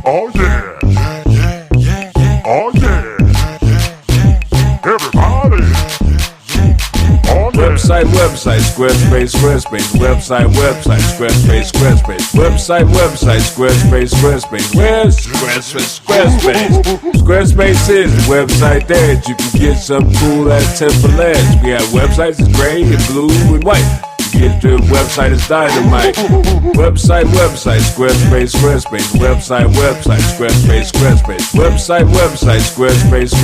Oh yeah. Oh yeah. Everybody. Oh yeah. Website, Squarespace, website, Squarespace, website, Squarespace, where's Squarespace? Squarespace is the website there that you can get some cool ass templates. We have websites that's gray and blue and white. Get your website is dynamite. Website, Squarespace, website, Squarespace, website, Squarespace, where's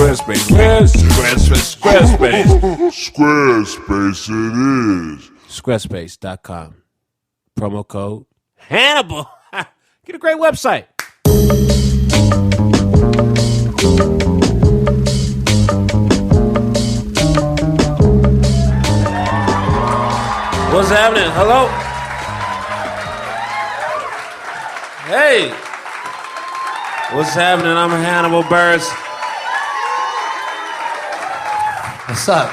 Squarespace? Squarespace it is. Squarespace.com. Promo code Hannibal. Get a great website. What's happening? Hello? Hey. What's happening? I'm Hannibal Buress. What's up?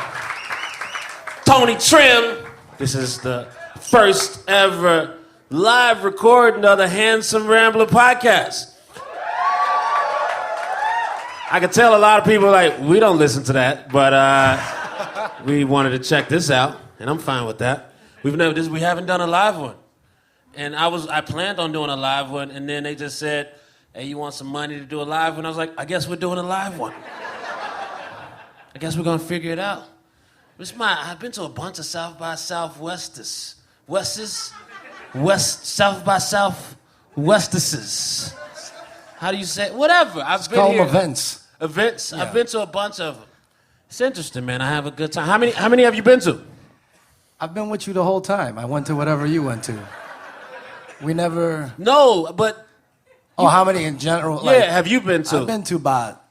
Tony Trim. This is the first ever live recording of the Handsome Rambler podcast. I can tell a lot of people like, we don't listen to that, but we wanted to check this out, and I'm fine with that. We haven't done a live one. And I planned on doing a live one, and then they just said, hey, you want some money to do a live one? I was like, I guess we're doing a live one. I guess we're gonna figure it out. I've been to a bunch of South by Southwesters. South by Southwesters. How do you say it? Whatever. I've been call here. them events. Events? Yeah. I've been to a bunch of them. It's interesting, man. I have a good time. How many have you been to? I've been with you the whole time. I went to whatever you went to. We never... No, but... Oh, how many in general? Yeah, have you been to? I've been to about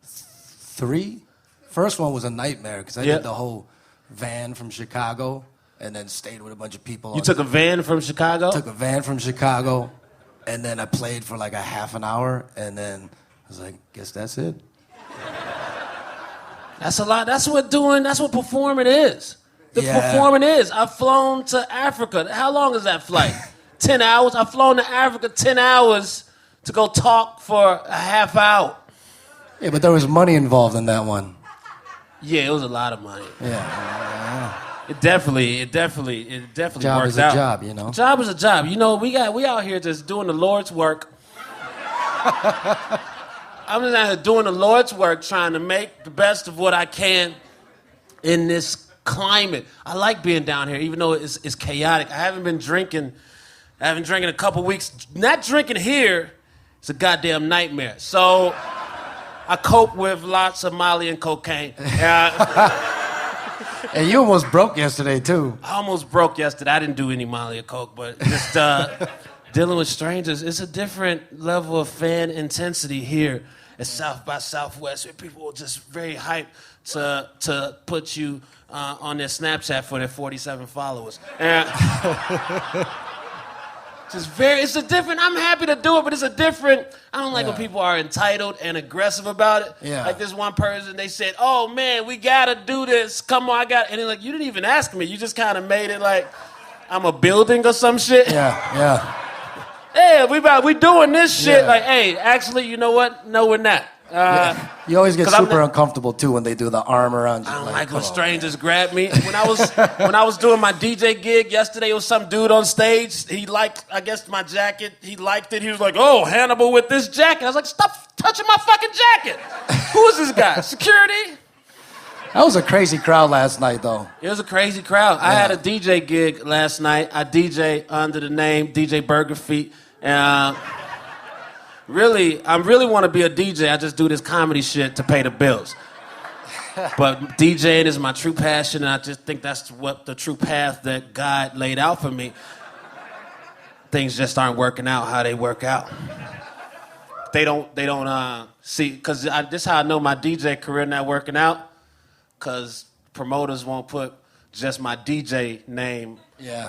3. First one was a nightmare because I did the whole van from Chicago and then stayed with a bunch of people. You took a van from Chicago? Took a van from Chicago and then I played for like a half an hour and then I was like, guess that's it. That's a lot. That's what performing is. Performing is. I've flown to Africa. How long is that flight? 10 hours? I've flown to Africa 10 hours to go talk for a half hour. Yeah, but there was money involved in that one. Yeah, it was a lot of money. Yeah. It definitely Job worked is out. a job, you know. Job is a job. You know, we out here just doing the Lord's work. I'm just out here doing the Lord's work, trying to make the best of what I can in this climate. I like being down here, even though it's chaotic. I haven't been drinking a couple weeks. Not drinking here is a goddamn nightmare. So I cope with lots of Molly and cocaine. And you almost broke yesterday, too. I almost broke yesterday. I didn't do any Molly or coke, but just dealing with strangers, it's a different level of fan intensity here at South by Southwest, where people are just very hyped to put you on their Snapchat for their 47 followers. And it's a different, I'm happy to do it, but it's a different, I don't like when people are entitled and aggressive about it. Yeah. Like this one person, they said, oh man, we gotta do this, come on, and they're like, you didn't even ask me, you just kind of made it like I'm a building or some shit. Yeah. Yeah, we doing this shit. Yeah. Like, hey, actually, you know what? No, we're not. You always get super uncomfortable too when they do the arm around you. I don't like when strangers grab me. When I was doing my DJ gig yesterday, it was some dude on stage. He liked, I guess, my jacket. He liked it. He was like, "Oh, Hannibal with this jacket." I was like, "Stop touching my fucking jacket." Who is this guy? Security? That was a crazy crowd last night, though. It was a crazy crowd. I had a DJ gig last night. I DJ under the name DJ Burger Feet. I really want to be a DJ. I just do this comedy shit to pay the bills. But DJing is my true passion, and I just think that's what the true path that God laid out for me. Things just aren't working out how they work out. They don't see, because this is how I know my DJ career not working out, because promoters won't put just my DJ name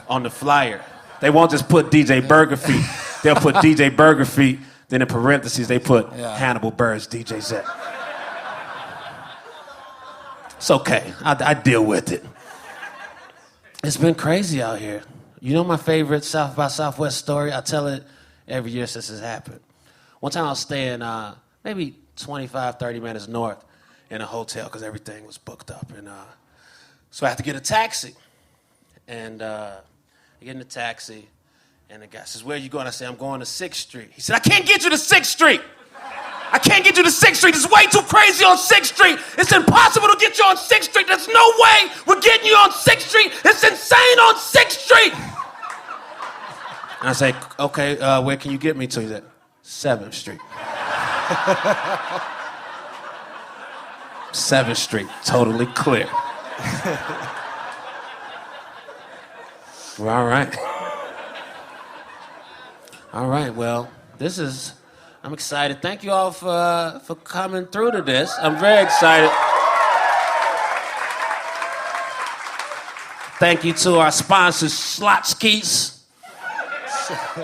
on the flyer. They won't just put DJ Burger Feet. They'll put DJ Burger Feet, then in parentheses they put Hannibal Buress, DJ Z. It's okay. I deal with it. It's been crazy out here. You know my favorite South by Southwest story? I tell it every year since it's happened. One time I was staying maybe 25, 30 minutes north in a hotel because everything was booked up. And so I had to get a taxi. And I get in the taxi, and the guy says, where are you going? I say, I'm going to 6th Street. He said, I can't get you to 6th Street. I can't get you to 6th Street. It's way too crazy on 6th Street. It's impossible to get you on 6th Street. There's no way we're getting you on 6th Street. It's insane on 6th Street. And I say, okay, where can you get me to? He said, 7th Street. 7th Street, totally clear. All right. All right, well, I'm excited. Thank you all for coming through to this. I'm very excited. Thank you to our sponsors, Schlotzsky's.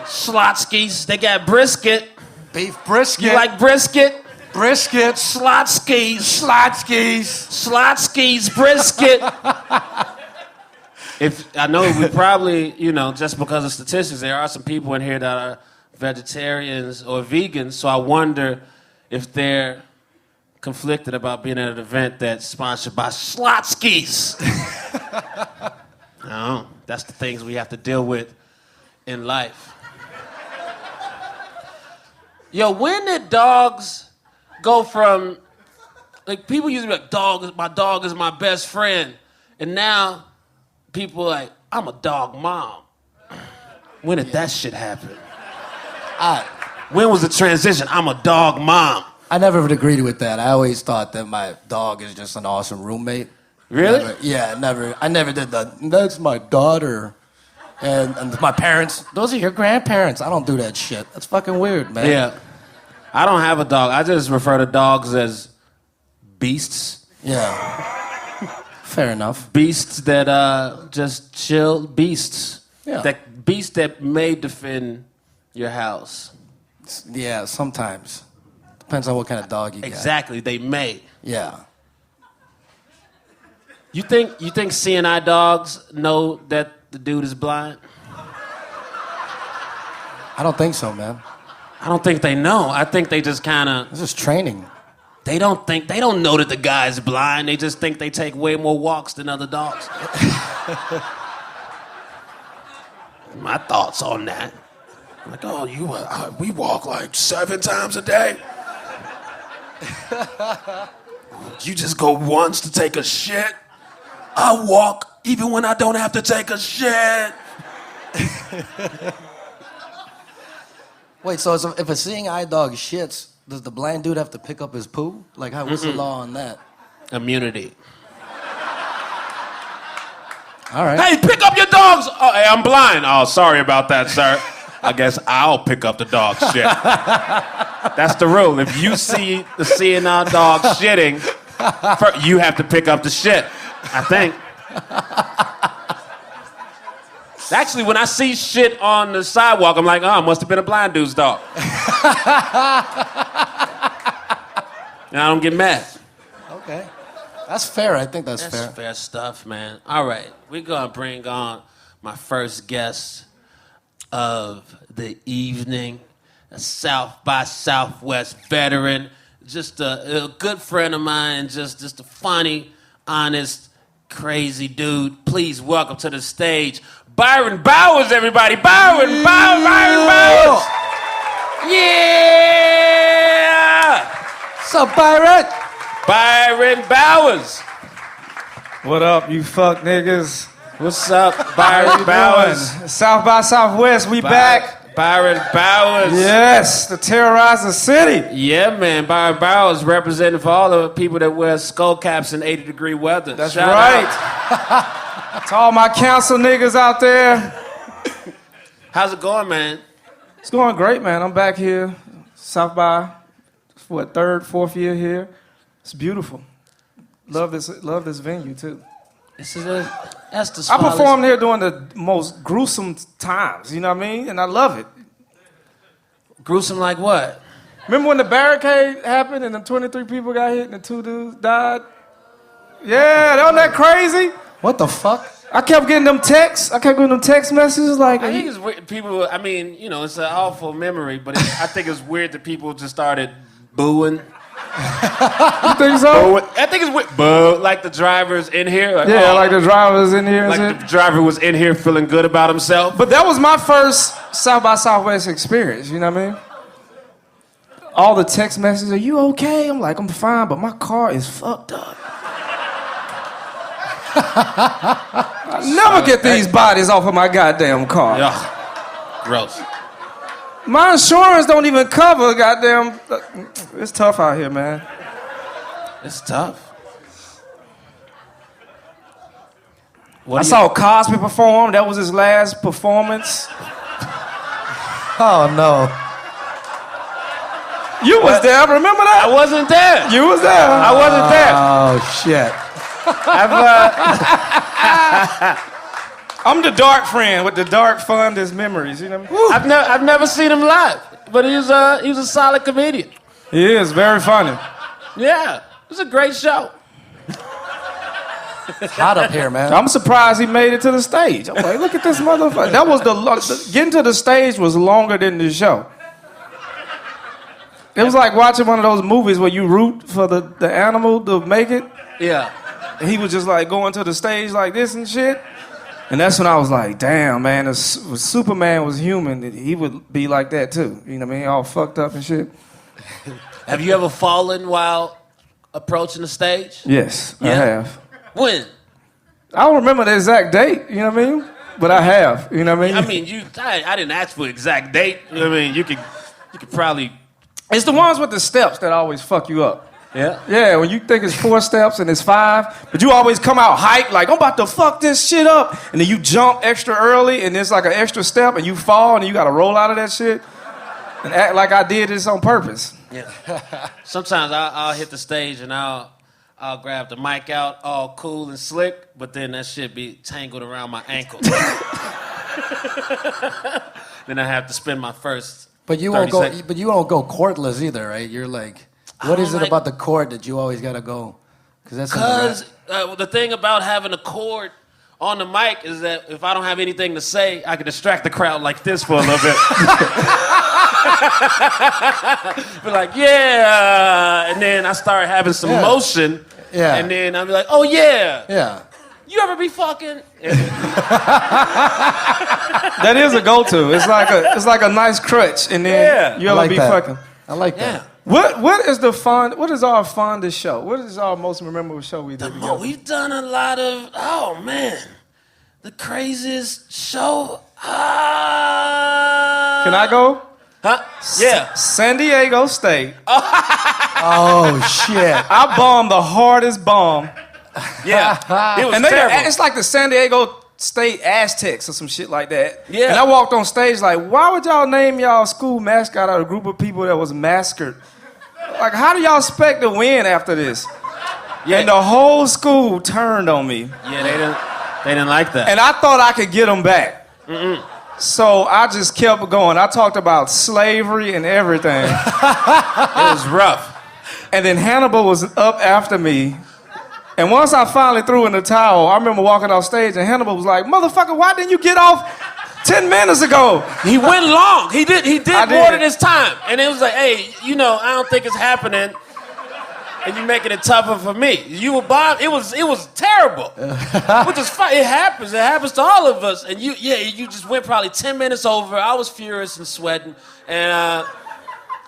Schlotzsky's. They got brisket. Beef brisket. You like brisket? Brisket. Schlotzsky's. Schlotzsky's. Schlotzsky's brisket. I know we probably, just because of statistics, there are some people in here that are vegetarians or vegans, so I wonder if they're conflicted about being at an event that's sponsored by Schlotzsky's. No, that's the things we have to deal with in life. Yo, when did dogs go from, people used to be like, my dog is my best friend, and now people are like, I'm a dog mom. When did that shit happen? When was the transition? I'm a dog mom. I never would agree with that. I always thought that my dog is just an awesome roommate. Really? I never did that. That's my daughter. And my parents, those are your grandparents. I don't do that shit. That's fucking weird, man. Yeah. I don't have a dog. I just refer to dogs as beasts. Yeah. Fair enough. Beasts that just chill. Beasts. Yeah. Beasts that may defend your house. Yeah, sometimes. Depends on what kind of dog you got. Exactly, they may. Yeah. You think seeing eye dogs know that the dude is blind? I don't think so, man. I don't think they know. I think they just kind of... This is training. They don't know that the guy's blind. They just think they take way more walks than other dogs. My thoughts on that. I'm like, oh, we walk like 7 times a day. You just go once to take a shit. I walk even when I don't have to take a shit. Wait, so if a seeing eye dog shits, does the blind dude have to pick up his poo? Like, what's the law on that? Immunity. All right. Hey, pick up your dogs. Oh, hey, I'm blind. Oh, sorry about that, sir. I guess I'll pick up the dog shit. That's the rule. If you see the seeing eye dog shitting, you have to pick up the shit, I think. Actually, when I see shit on the sidewalk, I'm like, oh, it must have been a blind dude's dog. And I don't get mad. Okay. That's fair. I think that's fair. That's fair stuff, man. All right. We're going to bring on my first guest of the evening, a South by Southwest veteran, just a good friend of mine, just a funny, honest, crazy dude. Please welcome to the stage, Byron Bowers, everybody. Byron Bowers. Yeah! What's up, Byron? Byron Bowers. What up, you fuck niggas? What's up, Byron Bowers? South by Southwest, we back. Byron Bowers. Yes, to terrorize the city. Yeah, man. Byron Bowers representing for all the people that wear skull caps in 80-degree weather. That's Shout right. out. To all my council niggas out there. How's it going, man? It's going great, man. I'm back here, South by, third, fourth year here. It's beautiful. Love this venue too. That's the I smallest. performed here during the most gruesome times, you know what I mean? And I love it. Gruesome like what? Remember when the barricade happened and the 23 people got hit and the 2 dudes died? Yeah, wasn't that crazy? What the fuck? I kept getting them texts. I kept getting them text messages like. I think it's weird. People. I mean, you know, it's an awful memory, but I think it's weird that people just started booing. You think so? I think it's weird. Boo, like the driver's in here. Like, Yeah, like the driver was in here. Like the driver was in here feeling good about himself. But that was my first South by Southwest experience. You know what I mean? All the text messages. Are you okay? I'm like, I'm fine, but my car is fucked up. I never get these bodies off of my goddamn car. Yeah. Gross. My insurance don't even cover goddamn. It's tough out here, man. It's tough. I saw Cosby perform. That was his last performance. Oh, no. You was there, remember that? I wasn't there. You was there. I wasn't there. Oh, shit. I'm the dark friend with the dark fondest memories. You know what I mean? I've never seen him live, but he was a solid comedian. He is very funny. Yeah, it was a great show. It's hot up here, man. I'm surprised he made it to the stage. I'm like, look at this motherfucker. That was getting to the stage was longer than the show. It was like watching one of those movies where you root for the animal to make it. Yeah. And he was just like going to the stage like this and shit. And that's when I was like, damn, man, if Superman was human, he would be like that too. You know what I mean? All fucked up and shit. Have you ever fallen while approaching the stage? Yes, Yeah. I have. When? I don't remember the exact date, you know what I mean? But I have, you know what I mean? I didn't ask for the exact date. You know what I mean? You could probably. It's the ones with the steps that always fuck you up. Yeah. Yeah, when you think it's 4 steps and it's 5, but you always come out hyped like, I'm about to fuck this shit up. And then you jump extra early and there's like an extra step and you fall and you gotta roll out of that shit and act like I did this on purpose. Yeah. Sometimes I'll hit the stage and I'll grab the mic out all cool and slick, but then that shit be tangled around my ankle. Then I have to spend my first. But you won't go. But you won't go cordless either, right? You're like, what is it about the cord that you always gotta go? Because the thing about having a cord on the mic is that if I don't have anything to say, I can distract the crowd like this for a little bit. Be like, yeah, and then I start having some motion, and then I'll be like, oh yeah, yeah. You ever be fucking? That is a go-to. It's like a nice crutch, and then you ever be fucking. I like that. What is our fondest show? What is our most memorable show we did together? We've done a lot of, the craziest show. Can I go? Huh? Yeah. San Diego State. Oh, shit. I bombed the hardest bomb. Yeah. It was terrible. It's like the San Diego State Aztecs or some shit like that. Yeah. And I walked on stage like, why would y'all name y'all school mascot out of a group of people that was massacred? Like, how do y'all expect to win after this? Yeah. And the whole school turned on me. Yeah, they didn't like that. And I thought I could get them back. So I just kept going. I talked about slavery and everything. It was rough. And then Hannibal was up after me. And once I finally threw in the towel, I remember walking off stage and Hannibal was like, motherfucker, why didn't you get off 10 minutes ago? He went long. He did more than his time. And it was like, hey, I don't think it's happening. And you making it tougher for me. You were Bob. It was terrible. Which is fine. It happens. It happens to all of us. And you just went probably 10 minutes over. I was furious and sweating. And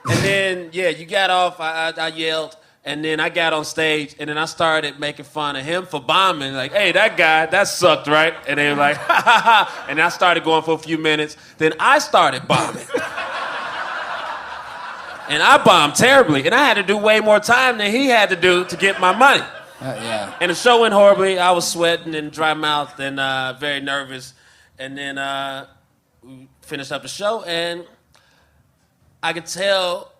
then you got off. I yelled. And then I got on stage, and then I started making fun of him for bombing. Like, hey, that guy, that sucked, right? And they were like, ha, ha, ha. And I started going for a few minutes. Then I started bombing. And I bombed terribly. And I had to do way more time than he had to do to get my money. Yeah. And the show went horribly. I was sweating and dry mouthed and very nervous. And then we finished up the show, and I could tell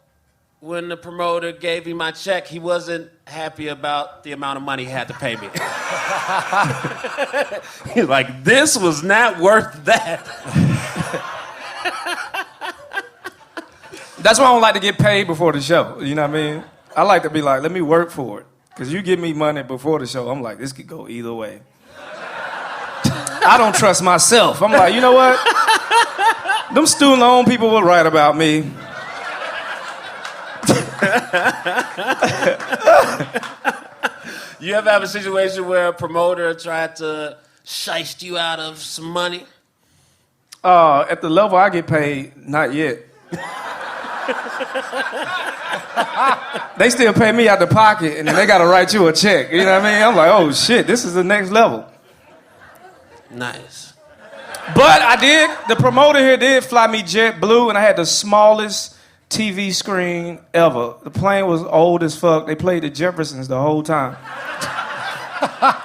when the promoter gave me my check, he wasn't happy about the amount of money he had to pay me. He's like, this was not worth that. That's why I don't like to get paid before the show. You know what I mean? I like to be like, let me work for it. Because you give me money before the show, I'm like, this could go either way. I don't trust myself. I'm like, you know what? Them student loan people will write about me. You ever have a situation where a promoter tried to shiest you out of some money? At the level I get paid, not yet. They still pay me out the pocket, and then they gotta write you a check. You know what I mean? I'm like, oh shit, this is the next level. Nice. But the promoter here did fly me JetBlue, and I had the smallest TV screen ever. The plane was old as fuck. They played the Jeffersons the whole time.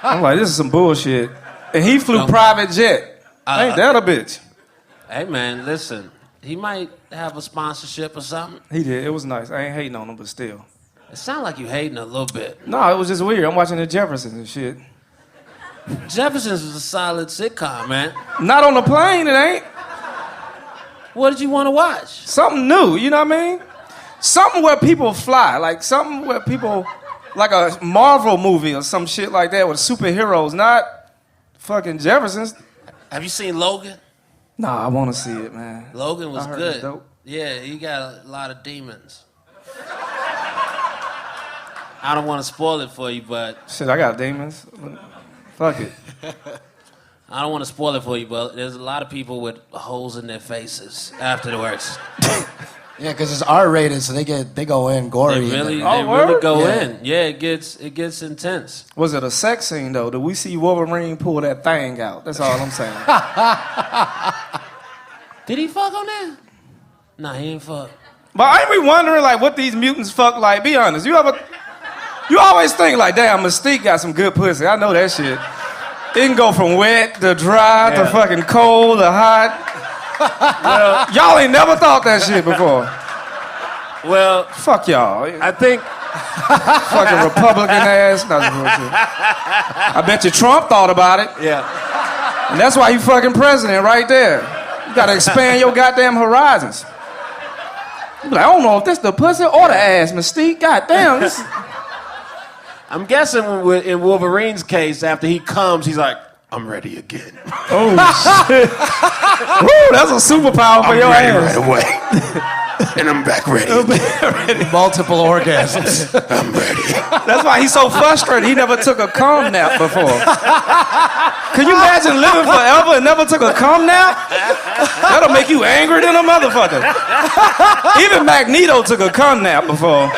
I'm like, this is some bullshit. And he flew private jet. Ain't that a bitch? Hey, man, listen. He might have a sponsorship or something. He did. It was nice. I ain't hating on him, but still. It sounds like you hating a little bit. No, it was just weird. I'm watching the Jeffersons and shit. Jeffersons is a solid sitcom, man. Not on the plane, it ain't. What did you want to watch? Something new, you know what I mean? Something where people fly. Like something where people, like a Marvel movie or some shit like that with superheroes, not fucking Jeffersons. Have you seen Logan? Nah, I want to see it, man. Logan was I heard good. it's dope. Yeah, he got a lot of demons. I don't want to spoil it for you, but... Shit, I got demons. Fuck it. I don't want to spoil it for you, but there's a lot of people with holes in their faces afterwards. Yeah, because it's R-rated, so they go in gory. They really word? go Yeah. in. Yeah, it gets intense. Was it a sex scene, though? Did we see Wolverine pull that thing out? That's all I'm saying. Did he fuck on that? Nah, he ain't fuck. But ain't we wondering, like, what these mutants fuck like? Be honest. You always think, like, damn, Mystique got some good pussy. I know that shit. It can go from wet to dry to fucking cold to hot. Well, y'all ain't never thought that shit before. Well, Fuck y'all. I think... Fucking Republican ass. No, that's bullshit. I bet you Trump thought about it. Yeah. And that's why you fucking president right there. You gotta expand your goddamn horizons. You be like, I don't know if this the pussy or the ass, Mystique. Goddamn. This is... I'm guessing in Wolverine's case, after he comes, he's like, I'm ready again. Oh, shit. Woo, that's a superpower for your ass. Right away. And I'm back ready. Multiple orgasms. I'm ready. That's why he's so frustrated. He never took a cum nap before. Can you imagine living forever and never took a cum nap? That'll make you angry than a motherfucker. Even Magneto took a cum nap before.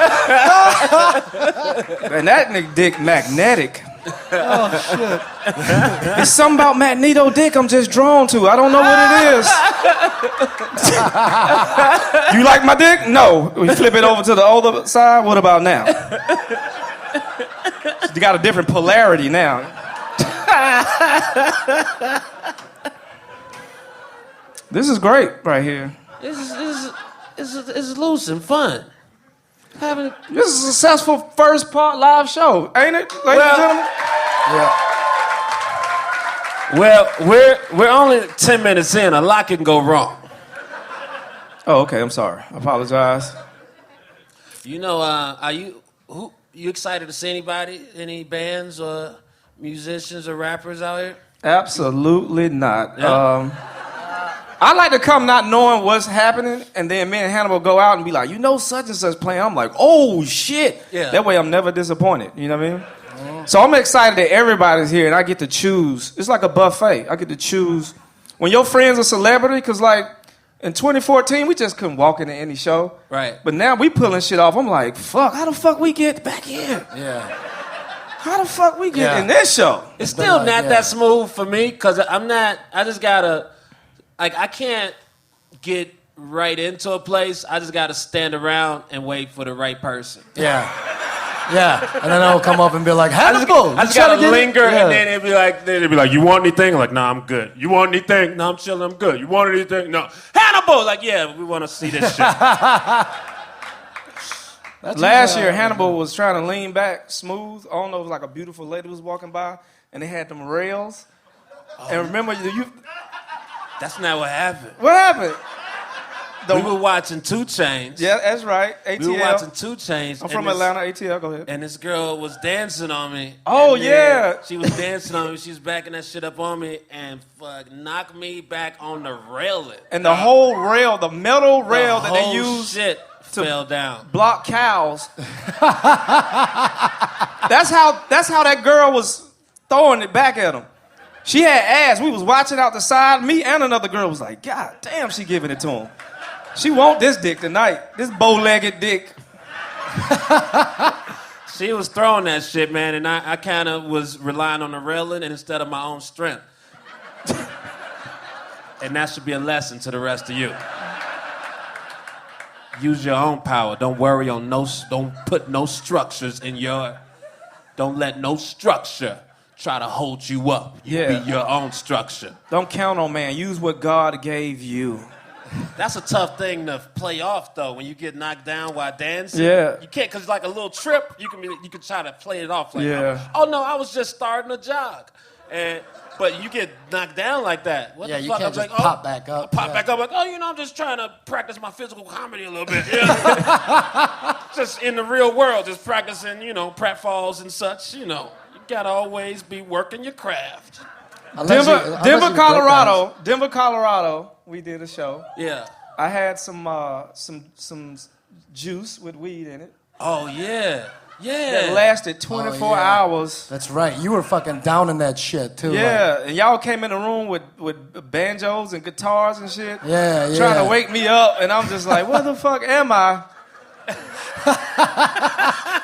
And that nigga dick magnetic. Oh, shit. It's something about Magneto dick I'm just drawn to. I don't know what it is. You like my dick? No. We flip it over to the other side. What about now? You got a different polarity now. This is great right here. It's loose and fun. This is a successful first part live show, ain't it, ladies and gentlemen? Yeah. Well, we're only 10 minutes in. A lot can go wrong. Oh, okay. I'm sorry. I apologize. You know, you excited to see anybody, any bands or musicians or rappers out here? Absolutely not. Yeah. I like to come not knowing what's happening, and then me and Hannibal go out and be like, you know, such and such playing. I'm like, oh shit. Yeah. That way I'm never disappointed. You know what I mean? So I'm excited that everybody's here, and I get to choose. It's like a buffet. I get to choose. When your friend's a celebrity, because like in 2014, we just couldn't walk into any show. Right. But now we pulling shit off. I'm like, fuck, how the fuck we get back in? Yeah. How the fuck we get Yeah. in this show? It's still like, not yeah. that smooth for me because I just gotta, like, I can't get right into a place. I just gotta stand around and wait for the right person. Yeah. Yeah. And then I'll come up and be like, Hannibal, I just you tryna gotta get- linger, Yeah. and then it'd be like, you want anything? I'm like, nah, I'm good. You want anything? No, I'm chilling. I'm good. You want anything? No. Hannibal, like, yeah, we want to see this shit. Last year, Hannibal was trying to lean back smooth. I don't know, it was like a beautiful lady was walking by, and they had them rails. And remember, That's not what happened. what happened? We were watching 2 Chainz. Yeah, that's right. ATL. We were watching 2 Chainz. I'm from Atlanta, ATL, go ahead. And this girl was dancing on me. Oh, yeah. She was dancing on me. She was backing that shit up on me and knocked me back on the railing. And the whole rail, the metal rail that they use shit fell down. Block cows. That's how that girl was throwing it back at him. She had ass. We was watching out the side. Me and another girl was like, God damn, she giving it to him. She want this dick tonight. This bow-legged dick. She was throwing that shit, man, and I kind of was relying on the railing instead of my own strength. And that should be a lesson to the rest of you. Use your own power. Don't worry on don't put no structures in your... Don't let no structure try to hold you up. You be your own structure. Don't count on man. Use what God gave you. That's a tough thing to play off, though, when you get knocked down while dancing. Yeah. You can't, because like a little trip, you can try to play it off. Like, yeah. Oh, no, I was just starting a jog. But you get knocked down like that. What the fuck? You can't just pop back up. Pop back up like, I'm just trying to practice my physical comedy a little bit. Yeah. Just in the real world, just practicing, pratfalls and such, You gotta always be working your craft. Denver, Colorado. We did a show. Yeah. I had some juice with weed in it. Oh yeah. Yeah. That lasted 24 hours. That's right. You were fucking down in that shit too. Yeah, and y'all came in the room with banjos and guitars and shit. Yeah. Trying to wake me up, and I'm just like, where the fuck am I?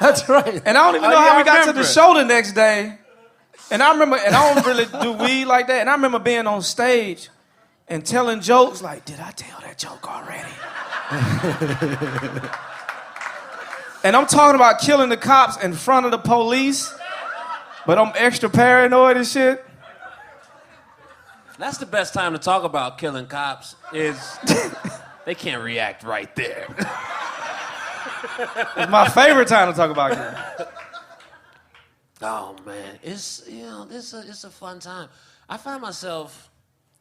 That's right. And I don't even know how we got to the show the next day. And I remember, and I don't really do weed like that. And I remember being on stage and telling jokes like, did I tell that joke already? And I'm talking about killing the cops in front of the police, but I'm extra paranoid and shit. That's the best time to talk about killing cops is they can't react right there. It's my favorite time to talk about killing. Oh man, it's a fun time. I find myself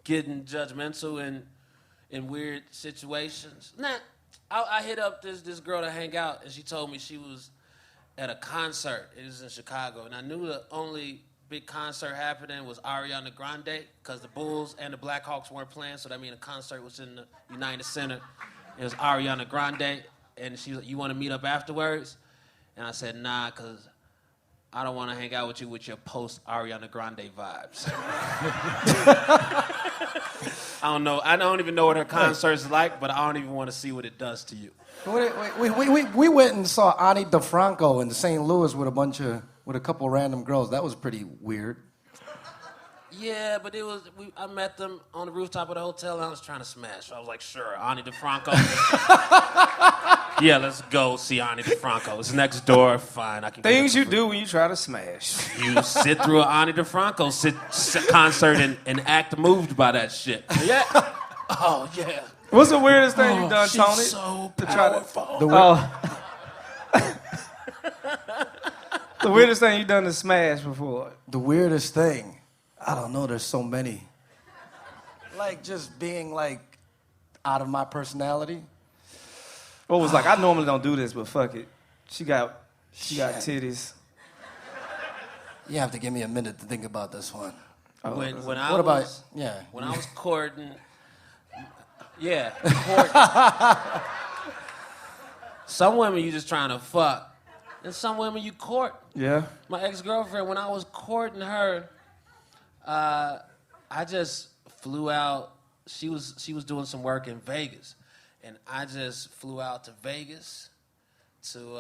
getting judgmental in weird situations. I hit up this girl to hang out, and she told me she was at a concert. It was in Chicago, and I knew the only big concert happening was Ariana Grande, because the Bulls and the Blackhawks weren't playing, so that means the concert was in the United Center. It was Ariana Grande, and she was like, you want to meet up afterwards? And I said, nah, because I don't want to hang out with you with your post-Ariana Grande vibes. I don't know. I don't even know what her concert's like, but I don't even want to see what it does to you. We went and saw Ani DeFranco in St. Louis with a couple random girls. That was pretty weird. Yeah, but I met them on the rooftop of the hotel, and I was trying to smash. So I was like, sure, Ani DeFranco. Yeah, let's go see Ani DeFranco. It's next door. Fine, I can. Things you do when you try to smash. You sit through an Ani DeFranco concert and act moved by that shit. Yeah. Oh yeah. What's the weirdest thing you've done, she's Tony? So powerful. The weirdest thing you've done to smash before? The weirdest thing. I don't know. There's so many. Like just being like out of my personality. What was like? I normally don't do this, but fuck it. She got titties. You have to give me a minute to think about this one. When I was courting, some women you just trying to fuck, and some women you court. Yeah. My ex-girlfriend, when I was courting her, I just flew out. She was doing some work in Vegas, and I just flew out to Vegas to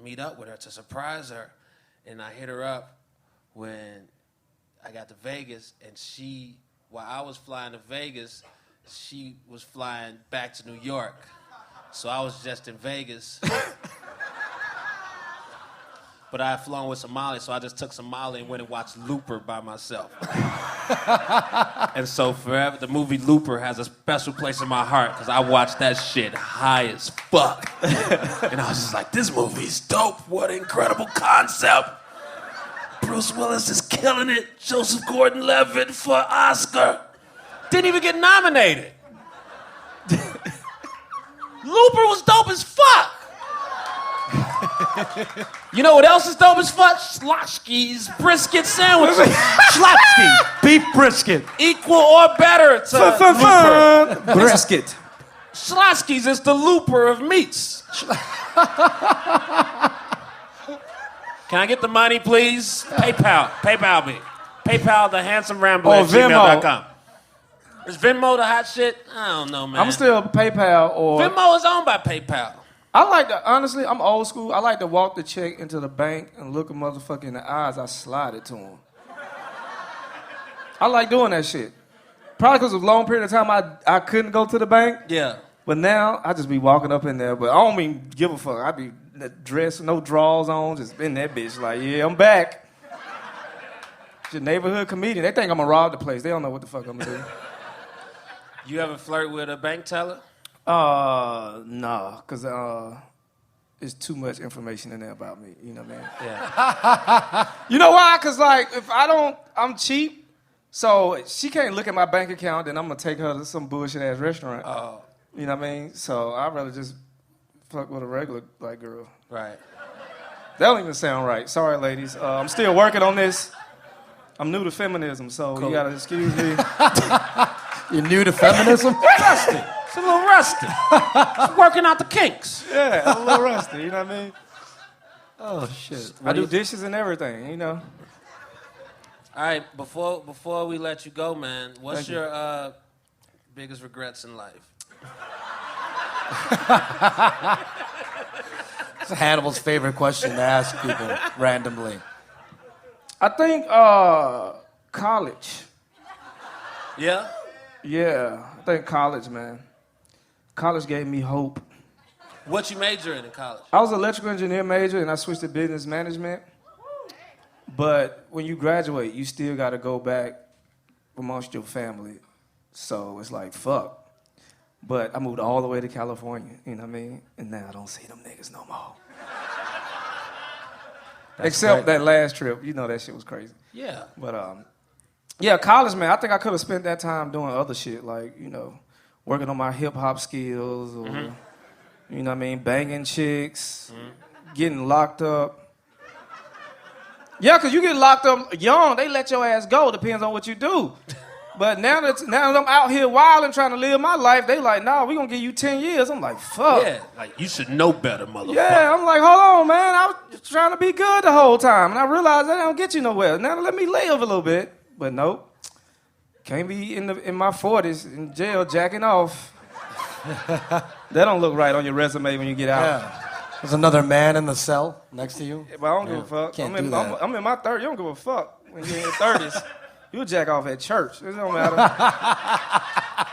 meet up with her, to surprise her. And I hit her up when I got to Vegas, and while I was flying to Vegas, she was flying back to New York. So I was just in Vegas. But I had flown with Somali, so I just took Somali and went and watched Looper by myself. And so forever, the movie Looper has a special place in my heart because I watched that shit high as fuck. And I was just like, this movie's dope. What an incredible concept. Bruce Willis is killing it. Joseph Gordon-Levitt for Oscar. Didn't even get nominated. Looper was dope as fuck. You know what else is dope as fuck? Schlotsky's brisket sandwiches. Schlotsky, beef brisket. Equal or better to Looper. Brisket. Schlotsky's is the Looper of meats. Can I get the money, please? PayPal me. PayPal the handsome Rambler at gmail.com. Is Venmo the hot shit? I don't know, man. I'm still PayPal or... Venmo is owned by PayPal. I like to, honestly, I'm old school. I like to walk the check into the bank and look a motherfucker in the eyes. I slide it to him. I like doing that shit. Probably because of a long period of time I couldn't go to the bank. Yeah. But now, I just be walking up in there. But I don't even give a fuck. I be dressed, no drawers on, just in that bitch like, yeah, I'm back. It's your neighborhood comedian. They think I'm gonna rob the place. They don't know what the fuck I'm gonna do. You ever flirt with a bank teller? Nah, because there's too much information in there about me. You know what I mean? Yeah. You know why? Because, like, if I don't, I'm cheap. So she can't look at my bank account, then I'm going to take her to some bullshit-ass restaurant. Oh. You know what I mean? So I'd rather just fuck with a regular, like, girl. Right. That don't even sound right. Sorry, ladies. I'm still working on this. I'm new to feminism, so cool. You got to excuse me. You're new to feminism? Rusty. It's a little rusty. It's working out the kinks. Yeah, I'm a little rusty, you know what I mean? Oh, shit. I do dishes and everything, you know? All right, before we let you go, man, what's your biggest regrets in life? It's Hannibal's favorite question to ask people randomly. I think college. Yeah? Yeah, I think college, man. College gave me hope. What you major in college? I was an electrical engineer major, and I switched to business management. But when you graduate, you still got to go back amongst your family. So it's like, fuck. But I moved all the way to California, you know what I mean? And now I don't see them niggas no more. Except that last trip. You know that shit was crazy. Yeah. But, yeah, college, man, I think I could have spent that time doing other shit, like, you know, working on my hip-hop skills or, you know what I mean, banging chicks, getting locked up. Yeah, because you get locked up young, they let your ass go, depends on what you do. But now that I'm out here wild and trying to live my life, they like, nah, we gonna give you 10 years. I'm like, fuck. Yeah, like, you should know better, motherfucker. Yeah, I'm like, hold on, man, I was trying to be good the whole time, and I realized that don't get you nowhere. Now let me live a little bit. But nope, can't be in my 40s in jail jacking off. That don't look right on your resume when you get out. Yeah. There's another man in the cell next to you. Yeah, but I don't give a fuck. Can't I'm do that. I'm in my 30s. You don't give a fuck when you're in your 30s. You'll jack off at church. It don't matter.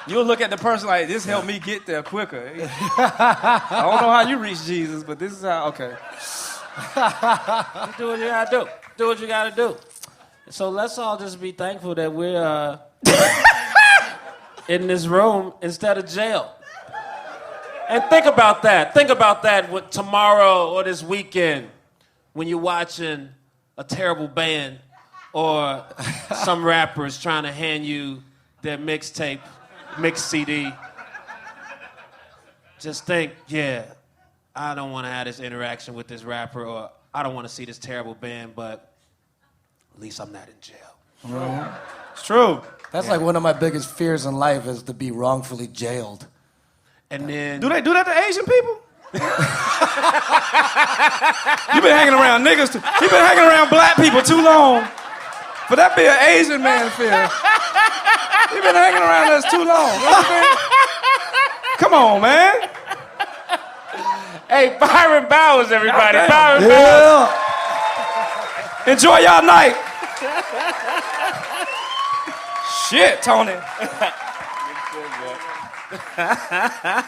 You'll look at the person like, this helped me get there quicker. I don't know how you reach Jesus, but this is how, okay. Do what you gotta do. Do what you gotta do. So let's all just be thankful that we're in this room instead of jail. And think about that. Think about that with tomorrow or this weekend when you're watching a terrible band or some rappers trying to hand you their mixtape, mix CD. Just think, yeah, I don't want to have this interaction with this rapper, or I don't want to see this terrible band, but at least I'm not in jail. It's true. That's like one of my biggest fears in life is to be wrongfully jailed. And then... Do they do that to Asian people? You been hanging around niggas. You been hanging around black people too long. For that be an Asian man fear. You been hanging around us too long. Come on, man. Hey, Byron Bowers, everybody. Goddamn. Byron Bowers. Enjoy y'all night. Shit, Tony.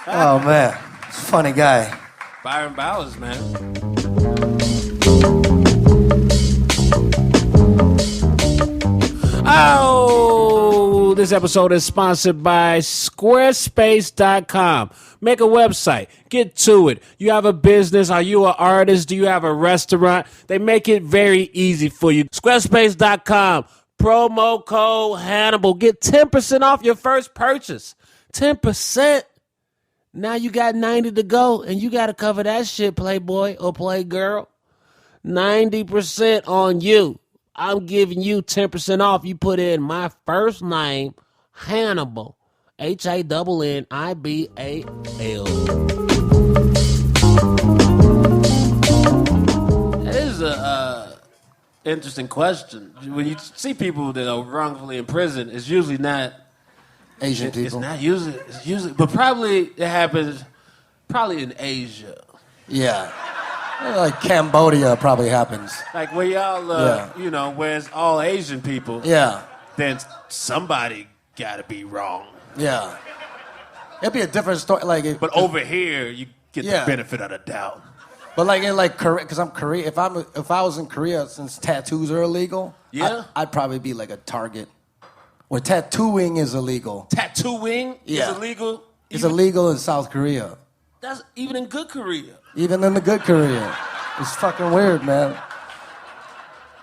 Oh, man. He's a funny guy. Byron Bowers, man. Oh, this episode is sponsored by Squarespace.com. Make a website. Get to it. You have a business. Are you an artist? Do you have a restaurant? They make it very easy for you. Squarespace.com. Promo code Hannibal. Get 10% off your first purchase. 10%. Now you got 90 to go, and you got to cover that shit, Playboy or Playgirl. 90% on you. I'm giving you 10% off. You put in my first name, Hannibal. HANNIBAL. This is a interesting question. When you see people that are wrongfully in prison, it's usually not Asian people. It's not usually. It's usually, but probably it happens. Probably in Asia. Yeah. Like Cambodia probably happens. Like where y'all, you know, where it's all Asian people. Yeah. Then somebody gotta be wrong. Yeah. It'd be a different story. Like, but over here, you get the benefit of the doubt. But like in like Korea, because I'm Korean. If I was in Korea, since tattoos are illegal, I'd probably be like a target. Where tattooing is illegal. Tattooing is illegal. It's illegal in South Korea. That's even in good Korea. Even in the good Korea. It's fucking weird, man.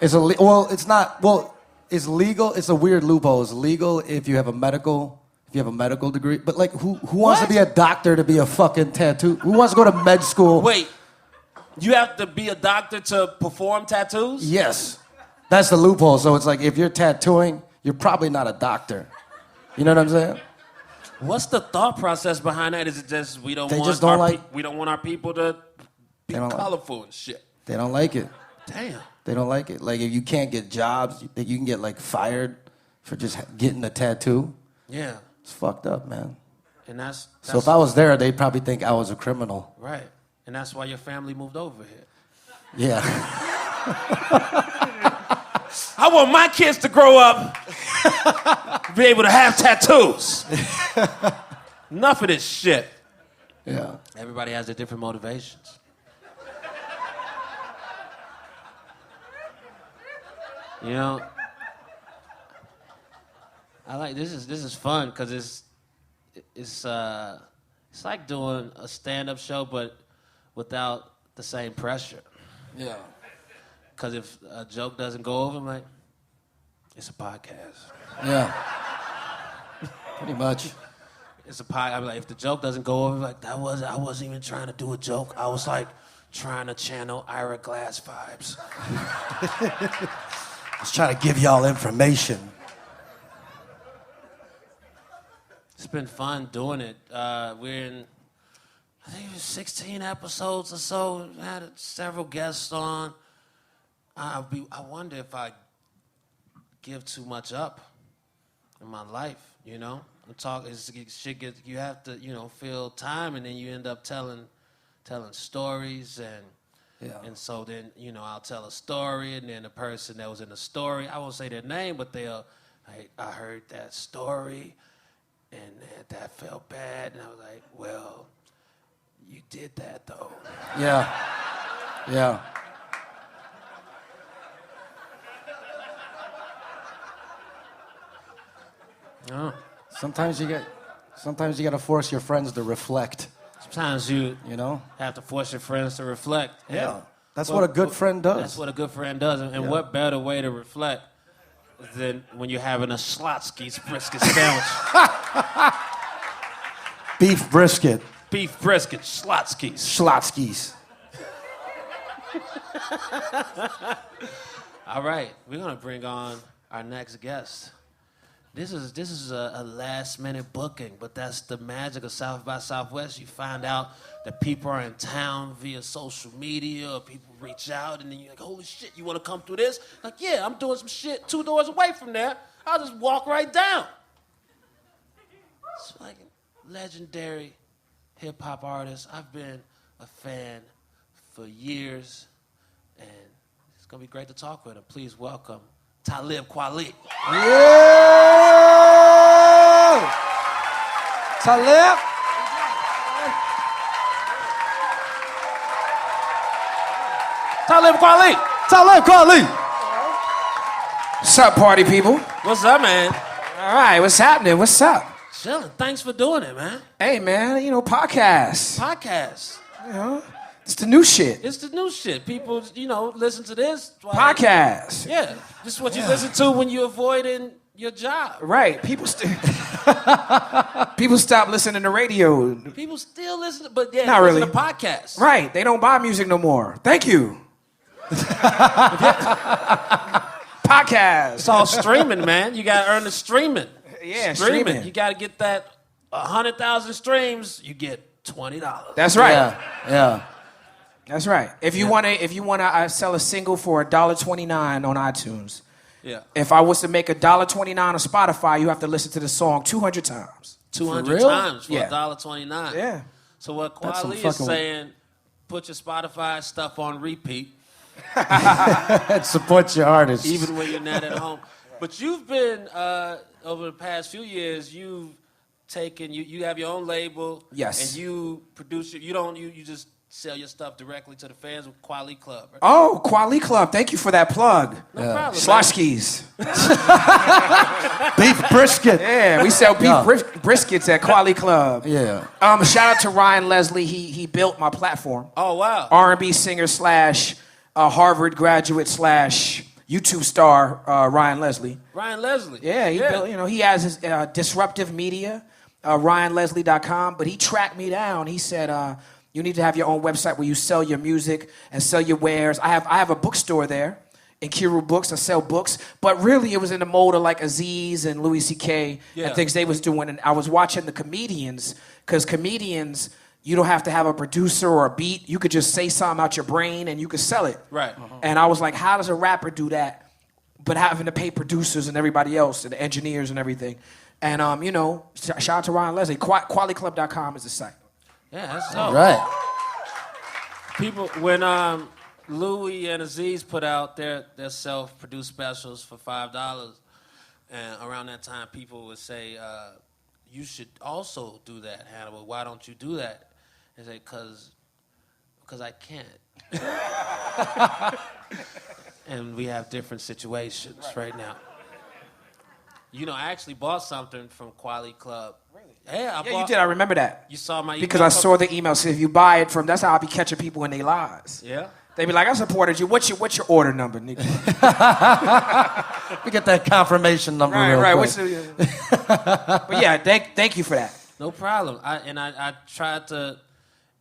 It's well, it's not. Well, it's legal. It's a weird loophole. It's legal if you have a medical degree. But like, who wants to be a doctor to be a fucking tattoo? Who wants to go to med school? Wait, you have to be a doctor to perform tattoos? Yes, that's the loophole. So it's like if you're tattooing, you're probably not a doctor. You know what I'm saying? What's the thought process behind that? Is it just we don't want our people to be colorful and shit? They don't like it. Damn. They don't like it. Like if you can't get jobs, you can get like fired for just getting a tattoo. Yeah. It's fucked up, man. And that's so if I was there, they'd probably think I was a criminal. Right. And that's why your family moved over here. Yeah. I want my kids to grow up, be able to have tattoos. Enough of this shit. Yeah. Everybody has their different motivations. You know, I like this is fun because it's like doing a stand-up show but without the same pressure. Yeah. Because if a joke doesn't go over, I'm like, it's a podcast. Yeah. Pretty much. It's a podcast. I'm like, if the joke doesn't go over, like I wasn't even trying to do a joke. I was like trying to channel Ira Glass vibes. I was trying to give y'all information. It's been fun doing it. We're in, I think it was 16 episodes or so. We had several guests on. I wonder if I give too much up in my life, you know? You have to, you know, fill time, and then you end up telling stories, and so then, you know, I'll tell a story, and then the person that was in the story, I won't say their name, but they'll, I heard that story, and that felt bad, and I was like, well, you did that though. Yeah. Yeah. Oh. Sometimes you gotta force your friends to reflect. Sometimes you know, have to force your friends to reflect. Yeah, that's what a good friend does. That's what a good friend does, and what better way to reflect than when you're having a Schlotzsky's brisket sandwich? Beef brisket. Beef brisket, Schlotzsky's. Schlotzsky's. All right, we're gonna bring on our next guest. This is a last-minute booking, but that's the magic of South by Southwest. You find out that people are in town via social media, or people reach out, and then you're like, holy shit, you want to come through this? Like, yeah, I'm doing some shit 2 doors away from there. I'll just walk right down. It's like a legendary hip-hop artist. I've been a fan for years, and it's going to be great to talk with him. Please welcome Talib Kweli. Yeah! Talib! Talib Kweli! Talib Kweli! What's up, party people? What's up, man? All right, what's happening? What's up? Chilling. Thanks for doing it, man. Hey, man, you know, podcast. You know, it's the new shit. It's the new shit. People, you know, listen to this. Podcast. Yeah. This is what you listen to when you're avoiding your job. Right. People stop listening to radio. People still listen, but yeah, Not listen really. to podcasts. Right. They don't buy music no more. Thank you. Podcast. It's all streaming, man. You got to earn the streaming. Yeah, streaming. streaming. You got to get that 100,000 streams. You get $20. That's right. Yeah. That's right. If you wanna sell a single for $1.29 on iTunes. Yeah. If I was to make $1.29 on Spotify, you have to listen to the song 200 times. 200 real? times for Yeah. $1.29. Yeah. So what That's some Kweli is fucking- saying, put your Spotify stuff on repeat, Support your artists. even when you're not at home. But you've been, over the past few years, you've taken, you have your own label. Yes. And you produce it. You just sell your stuff directly to the fans with Kweli Club. Right? Oh, Kweli Club. Thank you for that plug. No problem, man. Sloshkis. Beef brisket. Yeah, we sell beef Yeah. briskets at Kweli Club. Yeah. Shout out to Ryan Leslie. He built my platform. Oh, wow. R&B singer / Harvard graduate / YouTube star Ryan Leslie. Ryan Leslie. Yeah, he built. He has his disruptive media, RyanLeslie.com. But he tracked me down. He said, "You need to have your own website where you sell your music and sell your wares." I have a bookstore there in Kiru Books. I sell books, but really it was in the mold of like Aziz and Louis C.K. and things they was doing. And I was watching the comedians, because comedians, you don't have to have a producer or a beat. You could just say something out your brain and you could sell it. Right. And I was like, how does a rapper do that, but having to pay producers and everybody else and the engineers and everything? And, shout out to Ryan Leslie. QualityClub.com is the site. Yeah, that's dope. Right. People, when Louis and Aziz put out their self-produced specials for $5, and around that time people would say, you should also do that, Hannibal. Why don't you do that? They say, because I can't. And we have different situations right now. I actually bought something from Kweli Club. Really? Yeah, You did. I remember that. You saw my email? Because I saw the email. So if you buy it from, that's how I be catching people in their lies. Yeah? They be like, I supported you. What's your order number, nigga? We get that confirmation number real quick. But yeah, thank you for that. No problem. I tried to.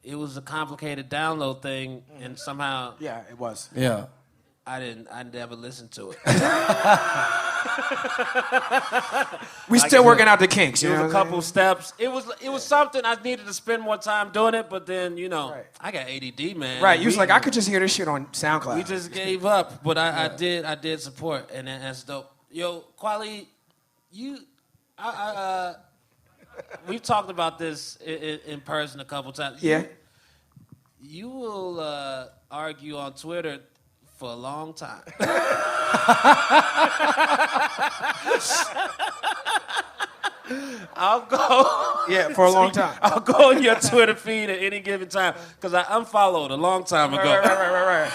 It was a complicated download thing, and somehow Yeah, it was. Yeah. I never listened to it. We still working out the kinks. It You know was a what I'm couple steps. It was something I needed to spend more time doing it, but then I got ADD, man. Right, you was like, I could just hear this shit on SoundCloud. We just gave up, but I did support, and that's dope. Yo, Kweli, we've talked about this in person a couple times. Yeah. You will argue on Twitter for a long time. I'll go. Yeah, for a long time. I'll go on your Twitter feed at any given time because I unfollowed a long time ago. Right.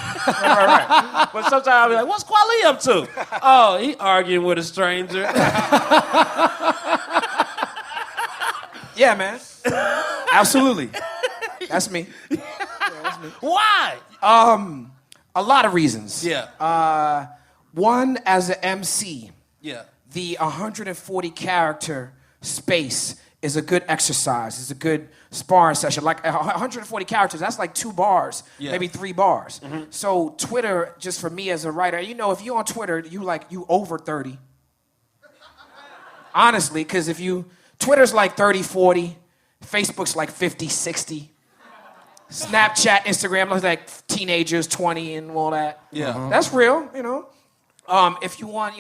But sometimes I'll be like, "What's Kweli up to?" Oh, he arguing with a stranger. Yeah, man. Absolutely. That's me. Why? A lot of reasons. Yeah. One, as an MC, Yeah. the 140 character space is a good exercise. It's a good sparring session. Like 140 characters, that's like 2 bars, maybe 3 bars. Mm-hmm. So Twitter, just for me as a writer, if you're on Twitter, you over 30. Honestly, because Twitter's like 30, 40, Facebook's like 50, 60. Snapchat, Instagram looks like teenagers, 20 and all that. Yeah. That's real, If you want,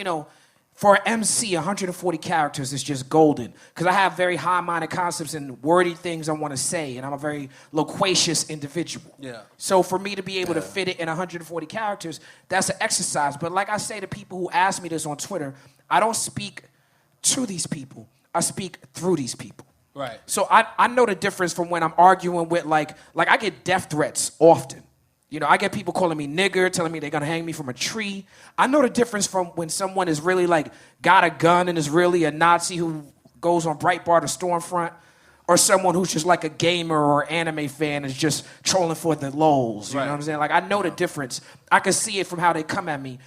for an MC, 140 characters is just golden. Because I have very high-minded concepts and wordy things I want to say, and I'm a very loquacious individual. Yeah. So for me to be able to fit it in 140 characters, that's an exercise. But like I say to people who ask me this on Twitter, I don't speak to these people. I speak through these people. Right. So I know the difference from when I'm arguing with, like I get death threats often. I get people calling me nigger, telling me they're going to hang me from a tree. I know the difference from when someone is really, got a gun and is really a Nazi who goes on Breitbart or Stormfront, or someone who's just like a gamer or anime fan is just trolling for the lols. You know what I'm saying? I know the difference. I can see it from how they come at me.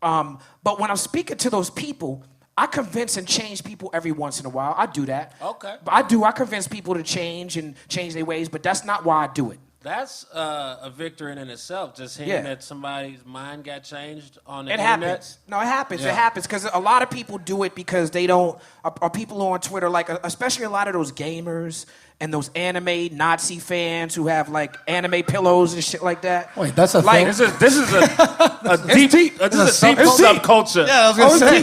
But when I'm speaking to those people, I convince and change people every once in a while. I do that. Okay. But I convince people to change and change their ways, but that's not why I do it. That's a victory in itself. Just hearing that somebody's mind got changed on the It internet. happens. No, it happens. It happens because a lot of people do it because they don't. Or people on Twitter, like especially a lot of those gamers and those anime Nazi fans who have like anime pillows and shit like that. Wait, that's a like, thing? This is a deep subculture. Yeah, I was gonna say.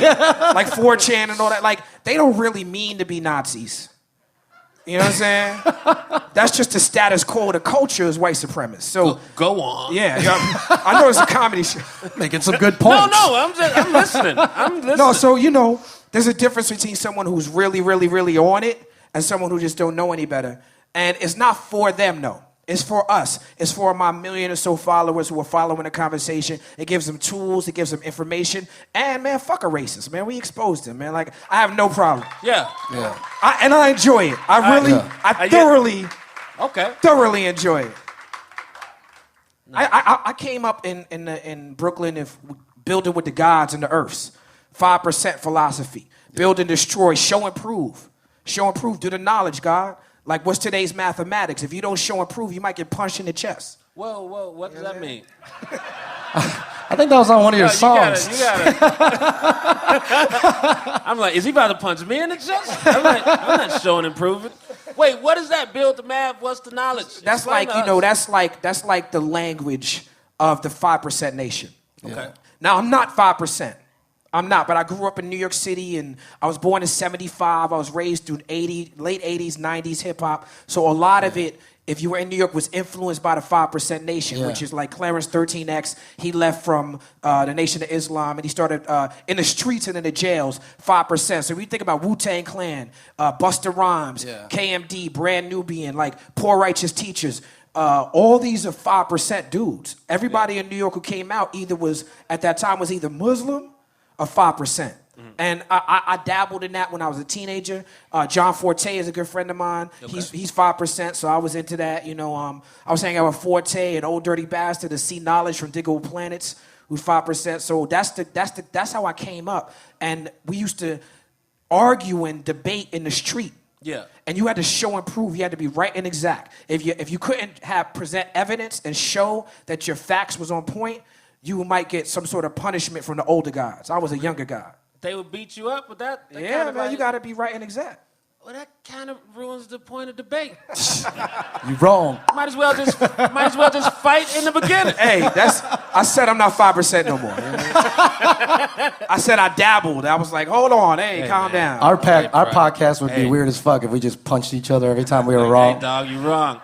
like 4chan and all that. Like they don't really mean to be Nazis. You know what I'm saying? That's just the status quo. The culture is white supremacist. So Go on. yeah, I know it's a comedy show. Making some good points. No, I'm listening. I'm listening. No, so there's a difference between someone who's really, really, really on it and someone who just don't know any better. And it's not for them, no. It's for us. It's for my million or so followers who are following the conversation. It gives them tools. It gives them information. And, man, fuck a racist, man. We exposed him, man. Like, I have no problem. Yeah. And I enjoy it. I thoroughly enjoy it. Nice. I came up in Brooklyn building with the gods and the earths. 5% philosophy. Build and destroy. Show and prove. Show and prove. Do the knowledge, God. Like, what's today's mathematics? If you don't show and prove, you might get punched in the chest. Whoa, what does that mean? I think that was on one of your songs. You gotta. I'm like, is he about to punch me in the chest? I'm not showing and proving. Wait, what is that? Build the math. What's the knowledge? That's Explain that's like the language of the 5% nation. Okay. Now, I'm not 5%. I'm not, but I grew up in New York City, and I was born in '75. I was raised through late '80s, '90s hip-hop. So a lot of it, if you were in New York, was influenced by the 5% Nation, which is like Clarence 13X. He left from the Nation of Islam, and he started in the streets and in the jails, 5%. So if you think about Wu-Tang Clan, Busta Rhymes, KMD, Brand Nubian, like Poor Righteous Teachers, all these are 5% dudes. Everybody in New York who came out at that time was either Muslim or 5%. And I dabbled in that when I was a teenager. John Forte is a good friend of mine. Okay. He's 5%, so I was into that. I was hanging out with Forte and Old Dirty Bastard to see Knowledge from Digable Planets, who's 5%. So that's how I came up. And we used to argue and debate in the street. Yeah. And you had to show and prove. You had to be right and exact. If you couldn't present evidence and show that your facts was on point, you might get some sort of punishment from the older guys. I was a younger guy. They would beat you up with that? Yeah, man, like, you got to be right and exact. Well, that kind of ruins the point of debate. You're wrong. Might as well just fight in the beginning. Hey, I said I'm not 5% no more. You know what I mean? I said I dabbled. I was like, hold on, calm down. Our podcast would be weird as fuck if we just punched each other every time we were wrong. Hey, dog, you wrong.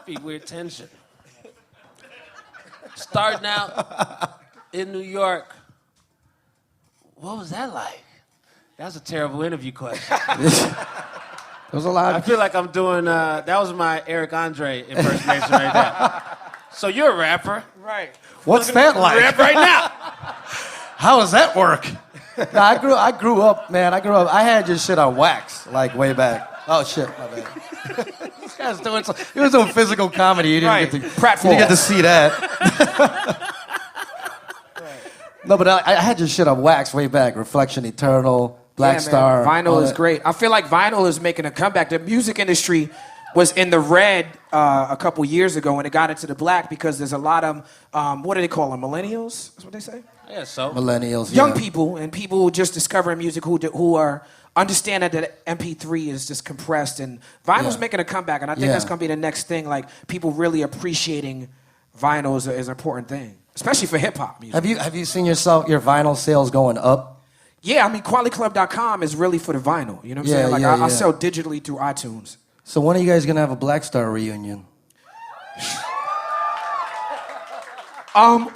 Be weird tension. Starting out in New York, what was that like? That's a terrible interview question. There was a lot. I feel like I'm doing, that was my Eric Andre impersonation right there. So you're a rapper. Right. What's that like? Rap right now. How does that work? No, I grew up. I had your shit on wax, like way back. Oh shit, my bad. This guy's doing he was doing physical comedy. You didn't get to see that. No, but I had your shit on wax way back. Reflection Eternal, Black Star. Vinyl is great. I feel like vinyl is making a comeback. The music industry was in the red a couple years ago, and it got into the black because there's a lot of, what do they call them, millennials? That's what they say? Yeah, so. Millennials, young people, and people who just discovering music who are understand that MP3 is just compressed, and vinyl's making a comeback, and I think that's going to be the next thing, like people really appreciating vinyl is an important thing, especially for hip-hop music. Have you seen your vinyl sales going up? Yeah, I mean, QualityClub.com is really for the vinyl, you know what I'm saying? Like, I sell digitally through iTunes. So when are you guys going to have a Black Star reunion?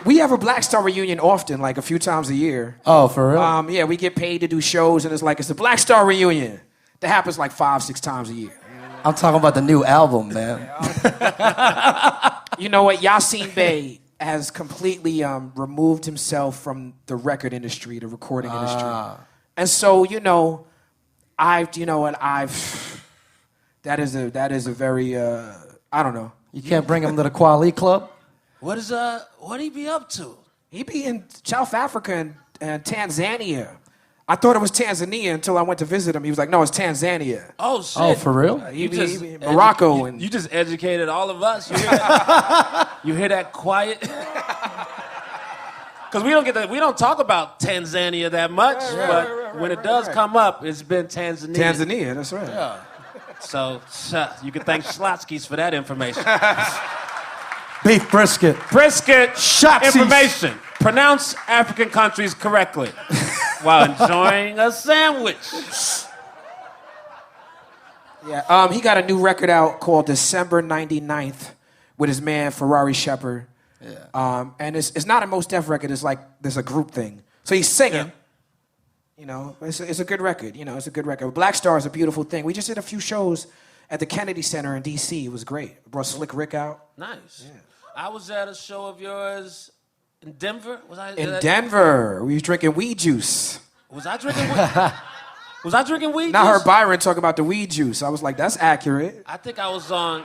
We have a Black Star reunion often, like a few times a year. Oh, for real? Yeah, we get paid to do shows, and it's a Black Star reunion. That happens like 5-6 times a year. I'm talking about the new album, man. You know what? Yasin Bey has completely removed himself from the record industry, the recording industry. And so, that is a very, I don't know. You can't bring him to the Quali Club? What'd he be up to? He be in South Africa and Tanzania. I thought it was Tanzania until I went to visit him. He was like, no, it's Tanzania. Oh shit! Oh, for real? Morocco and you just educated all of us. You hear that, you hear that quiet? Because we don't talk about Tanzania that much, but when it does come up, it's been Tanzania. Tanzania, that's right. Yeah. So you can thank Schlotsky's for that information. Beef brisket. Brisket Shotzies. information. Pronounce African countries correctly while enjoying a sandwich. Yeah, he got a new record out called December 99th with his man Ferrari Shepherd. Yeah. And it's not a Mos Def record. It's like there's a group thing. So he's singing. Yeah. You know, it's a good record. You know, it's a good record. Black Star is a beautiful thing. We just did a few shows at the Kennedy Center in D.C. It was great. Brought Slick Rick out. Nice. Yeah. I was at a show of yours in Denver. In Denver. We was drinking weed juice. Was I drinking weed? Was I drinking weed juice? I heard Byron talking about the weed juice. I was like, that's accurate. I think I was on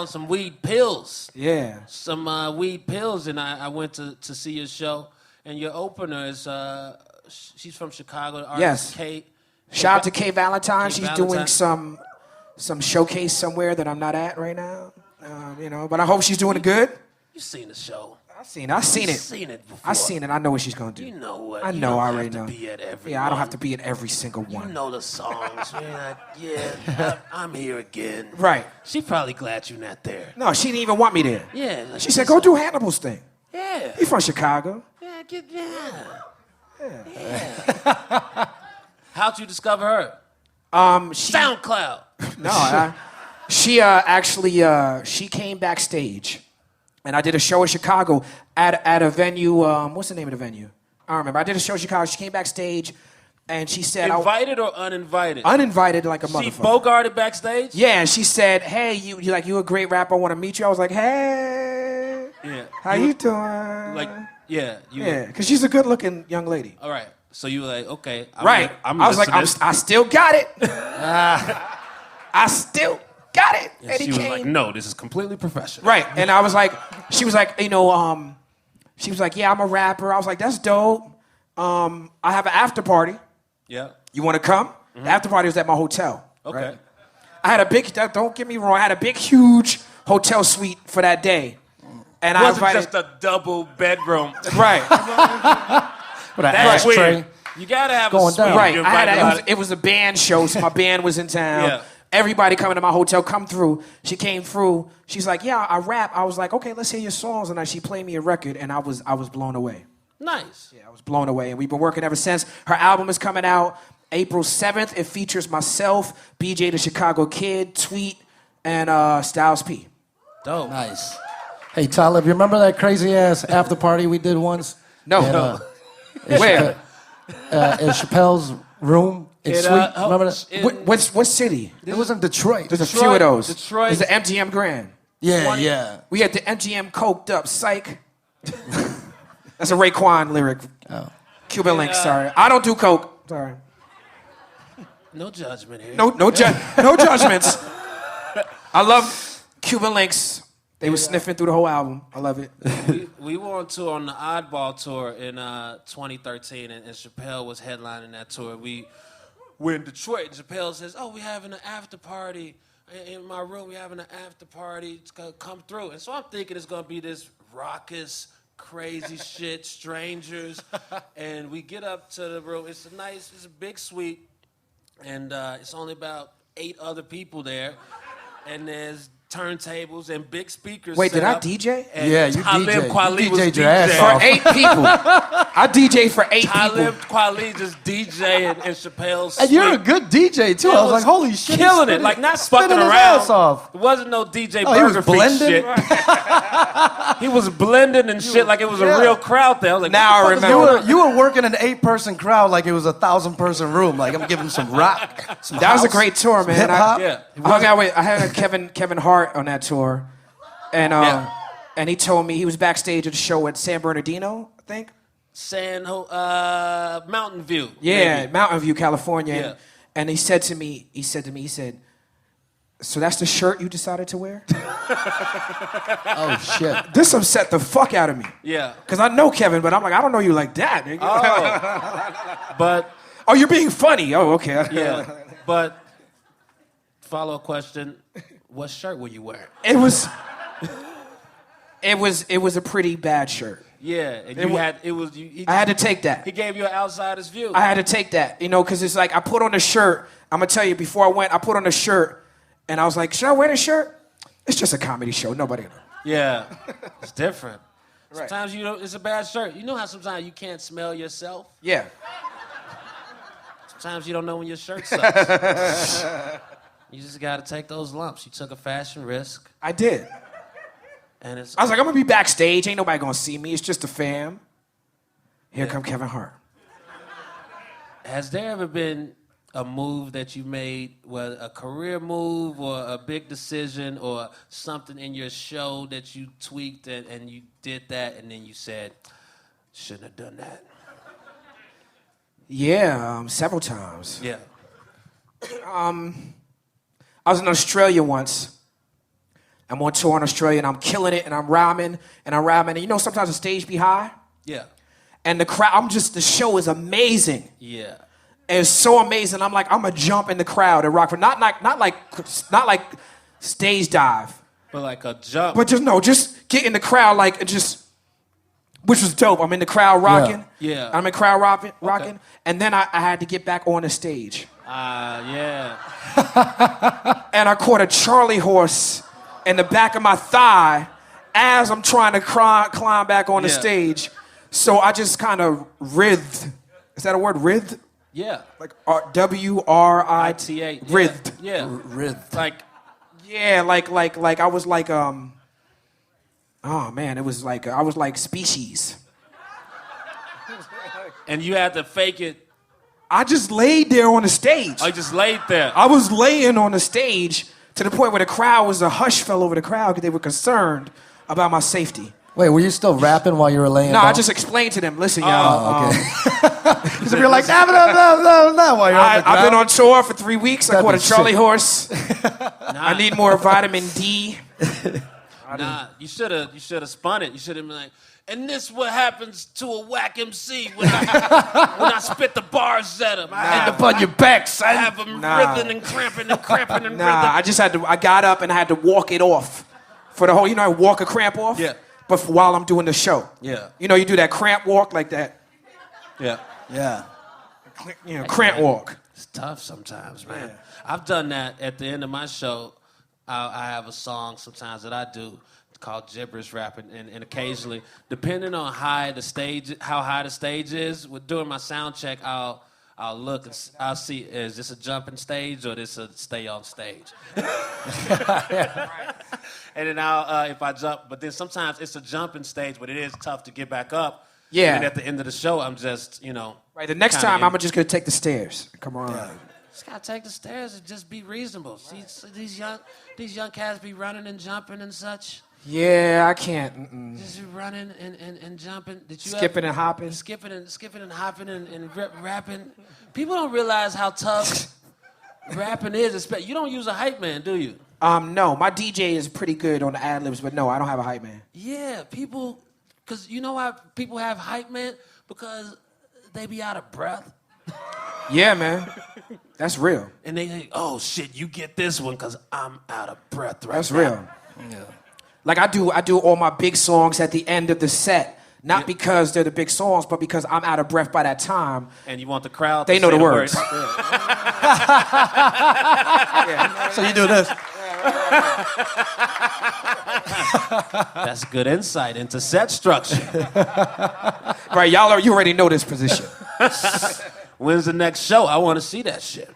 some weed pills. Yeah. Some weed pills, and I went to see your show. And your opener is, she's from Chicago, artist yes. Kate. Shout out to Kay Valentine. She's Valentine. doing some showcase somewhere that I'm not at right now. You know, but I hope she's doing it good. You've seen the show. I've seen it. You've seen it before. I've seen it. I know what she's gonna do. You know what? I know. I already know. Be at every yeah, I don't have to be at every single one. You know the songs. I'm here again. Right. She probably glad you're not there. No, she didn't even want me there. Yeah. Like she said, "Go do Hannibal's thing." Yeah. He from Chicago. Yeah. How'd you discover her? SoundCloud. No, she came backstage, and I did a show in Chicago at a venue. What's the name of the venue? I don't remember. I did a show in Chicago. She came backstage, and she said, "Invited or uninvited?" Uninvited, like a motherfucker. She bogarted backstage. Yeah, and she said, "Hey, you a great rapper. I want to meet you." I was like, "Hey, how you doing?" Like, yeah, because she's a good-looking young lady. All right, so you were like, okay, I was like, I still got it. I still got it. And she was like, no, this is completely professional. Right. And I was like, she was like, she was like, yeah, I'm a rapper. I was like, that's dope. I have an after party. Yeah. You want to come? Mm-hmm. The after party was at my hotel. Okay. Right? I had a big, don't get me wrong, I had a big, huge hotel suite for that day. And it wasn't just a double bedroom. Right. That's weird. You got to have a suite. Right. It was a band show, so my band was in town. Yeah. Everybody coming to my hotel, come through. She came through. She's like, yeah, I rap. I was like, okay, let's hear your songs. And she played me a record, and I was blown away. Nice. Yeah, I was blown away. And we've been working ever since. Her album is coming out April 7th. It features myself, BJ the Chicago Kid, Tweet, and Styles P. Dope. Nice. Hey, Talib, you remember that crazy-ass after party we did once? No. Where? In Chappelle's room. It's sweet. Remember that? What city? It was in Detroit. There's a few of those. Detroit. There's the MGM Grand. Yeah. We had the MGM coked up psych. That's a Raekwon lyric. Oh. Cuban Links, sorry. I don't do coke. Sorry. No judgment here. No judgments. I love Cuban Links. They were sniffing through the whole album. I love it. We were on tour on the Oddball tour in 2013, and Chappelle was headlining that tour. We're in Detroit, and Chappelle says, "Oh, we're having an after party in my room. We're having an after party. It's gonna come through." And so I'm thinking it's gonna be this raucous, crazy shit, strangers. And we get up to the room. It's a big suite, and it's only about 8 other people there, and there's turntables and big speakers. Wait, did I up, DJ? Yeah, you Talib Kweli was DJ'd your ass For off. 8 people. I DJ'd for 8 Talib people. Kweli just DJ in Chappelle's And you're a suite. good DJ, too. Yeah, I was like, holy shit. killing it. Like, not fucking spinning his around. ass off. It wasn't no DJ Oh, he was Burger Feet blending? shit. He was blending and shit like it was a real crowd there. I was like, Now I what the fuck is remember. going on? You were working an 8-person crowd like it was a 1,000-person room. Like, I'm giving some rock, some That was a house, great tour, some man. hip-hop. Yeah. I had Kevin Hart on that tour. And and he told me he was backstage at a show at San Bernardino, I think. Mountain View. Yeah, maybe. Mountain View, California. Yeah. And he said to me, so that's the shirt you decided to wear? Oh, shit. This upset the fuck out of me. Yeah. Because I know Kevin, but I'm like, I don't know you like that, nigga. Oh. But Oh, you're being funny. Oh, okay. Yeah. But follow-up question, what shirt were you wearing? It was a pretty bad shirt. Yeah, and I had to take that. He gave you an outsider's view. I had to take that, because it's like I put on a shirt. I'm gonna tell you, before I went, I put on a shirt, and I was like, should I wear this shirt? It's just a comedy show. Nobody knows. Yeah, it's different. Right. Sometimes it's a bad shirt. You know how sometimes you can't smell yourself? Yeah. Sometimes you don't know when your shirt sucks. You just gotta take those lumps. You took a fashion risk. I did. And I was like, I'm gonna be backstage. Ain't nobody gonna see me. It's just a fam. Here come Kevin Hart. Has there ever been a move that you made, whether a career move or a big decision or something in your show that you tweaked and you did that and then you said, shouldn't have done that? Yeah, several times. Yeah. I was in Australia once. I'm on tour in Australia and I'm killing it and I'm rhyming. And sometimes the stage be high. Yeah. And the crowd, the show is amazing. Yeah. It's so amazing. I'm gonna jump in the crowd and rock for not like stage dive. But like a jump. But just get in the crowd which was dope. I'm in the crowd rocking. Yeah. I'm in the crowd rocking. Okay. And then I had to get back on the stage. Yeah. And I caught a Charlie horse in the back of my thigh as I'm trying to climb back on the stage. So I just kind of writhed. Is that a word? Writhed? Yeah. Like W-R-I-T-A. Writhed. Yeah. Writhed. Like. Yeah, like I was like, oh man, it was like, I was like Species. And you had to fake it. I just laid there on the stage. I just laid there. I was laying on the stage to the point where the crowd a hush fell over the crowd because they were concerned about my safety. Wait, were you still rapping while you were laying No, down? I just explained to them, listen, y'all. Okay. Because if you're like, no, while you're on the I've been ground. on tour for 3 weeks. I That'd caught a be Charlie sick. horse. I need more vitamin D. Nah, you should have spun it. You should have been like, and this what happens to a whack MC when I spit the bars at him. I end up on your back, son. I have him writhing and cramping and cramping and writhing. I got up and I had to walk it off for the whole, I walk a cramp off? Yeah. But while I'm doing the show. Yeah. You do that cramp walk like that. Yeah. Yeah. Cramp walk. It's tough sometimes, man. Yeah. I've done that at the end of my show. I have a song sometimes that I do called gibberish rapping, and occasionally, depending on how high the stage is, during my sound check, I'll look and I'll see, is this a jumping stage or this a stay on stage? And then if I jump, but then sometimes it's a jumping stage, but it is tough to get back up. Yeah. And at the end of the show, I'm just, Right, the next time, I'm just going to take the stairs. Come on. Yeah. Just gotta take the stairs and just be reasonable. See, these young cats be running and jumping and such. Yeah, I can't. Just running and jumping. Did you skipping and hopping? Skipping and hopping and rapping. People don't realize how tough rapping is. You don't use a hype man, do you? No, my DJ is pretty good on the ad-libs, but no, I don't have a hype man. Yeah, because you know why people have hype man? Because they be out of breath. Yeah, man. That's real. And they think, oh shit, you get this one because I'm out of breath right That's now. real. Yeah. Like I do all my big songs at the end of the set. Not because they're the big songs, but because I'm out of breath by that time. And you want the crowd they to know say the words. So you do this. That's good insight into set structure. Right, you already know this position. When's the next show? I want to see that shit.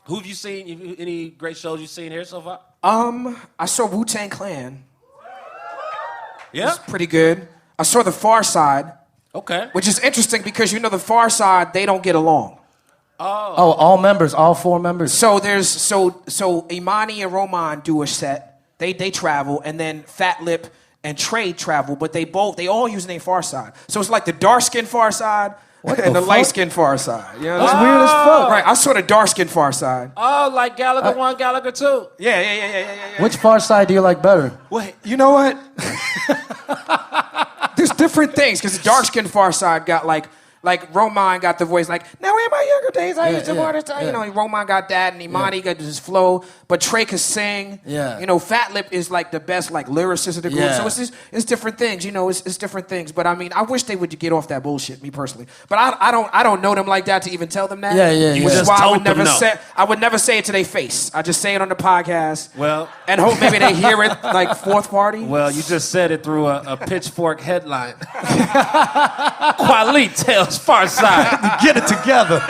Who have you seen? Any great shows you've seen here so far? I saw Wu-Tang Clan. Yeah? It's pretty good. I saw The Far Side. Okay. Which is interesting because The Far Side, they don't get along. Oh, all members, all four members. So so Imani and Roman do a set. They travel, and then Fat Lip and Trey travel, but they all use the name Far Side. So it's like the dark-skinned Far Side and the light-skinned Far Side. You know That's weird as fuck. Right, I saw the dark-skinned Far Side. Oh, like Gallagher 1, Gallagher 2. Yeah. Which Far Side do you like better? Wait, you know what? There's different things, because the dark-skinned Far Side got like Like Roman got the voice like, now in my younger days I used to want to, yeah. you know, Roman got that and Imani got his flow, but Trey could sing. Yeah. You know, Fat Lip is like the best like lyricist of the group. Yeah. So it's different things, you know, it's different things. But I mean, I wish they would get off that bullshit, me personally. But I don't know them like that to even tell them that. Yeah, yeah, You yeah. Which is just why told them no. I would never say it to their face. I just say it on the podcast. Well, and hope maybe they hear it like fourth party. well, you just said it through a pitchfork headline. Kweli tells Farside. Get it together.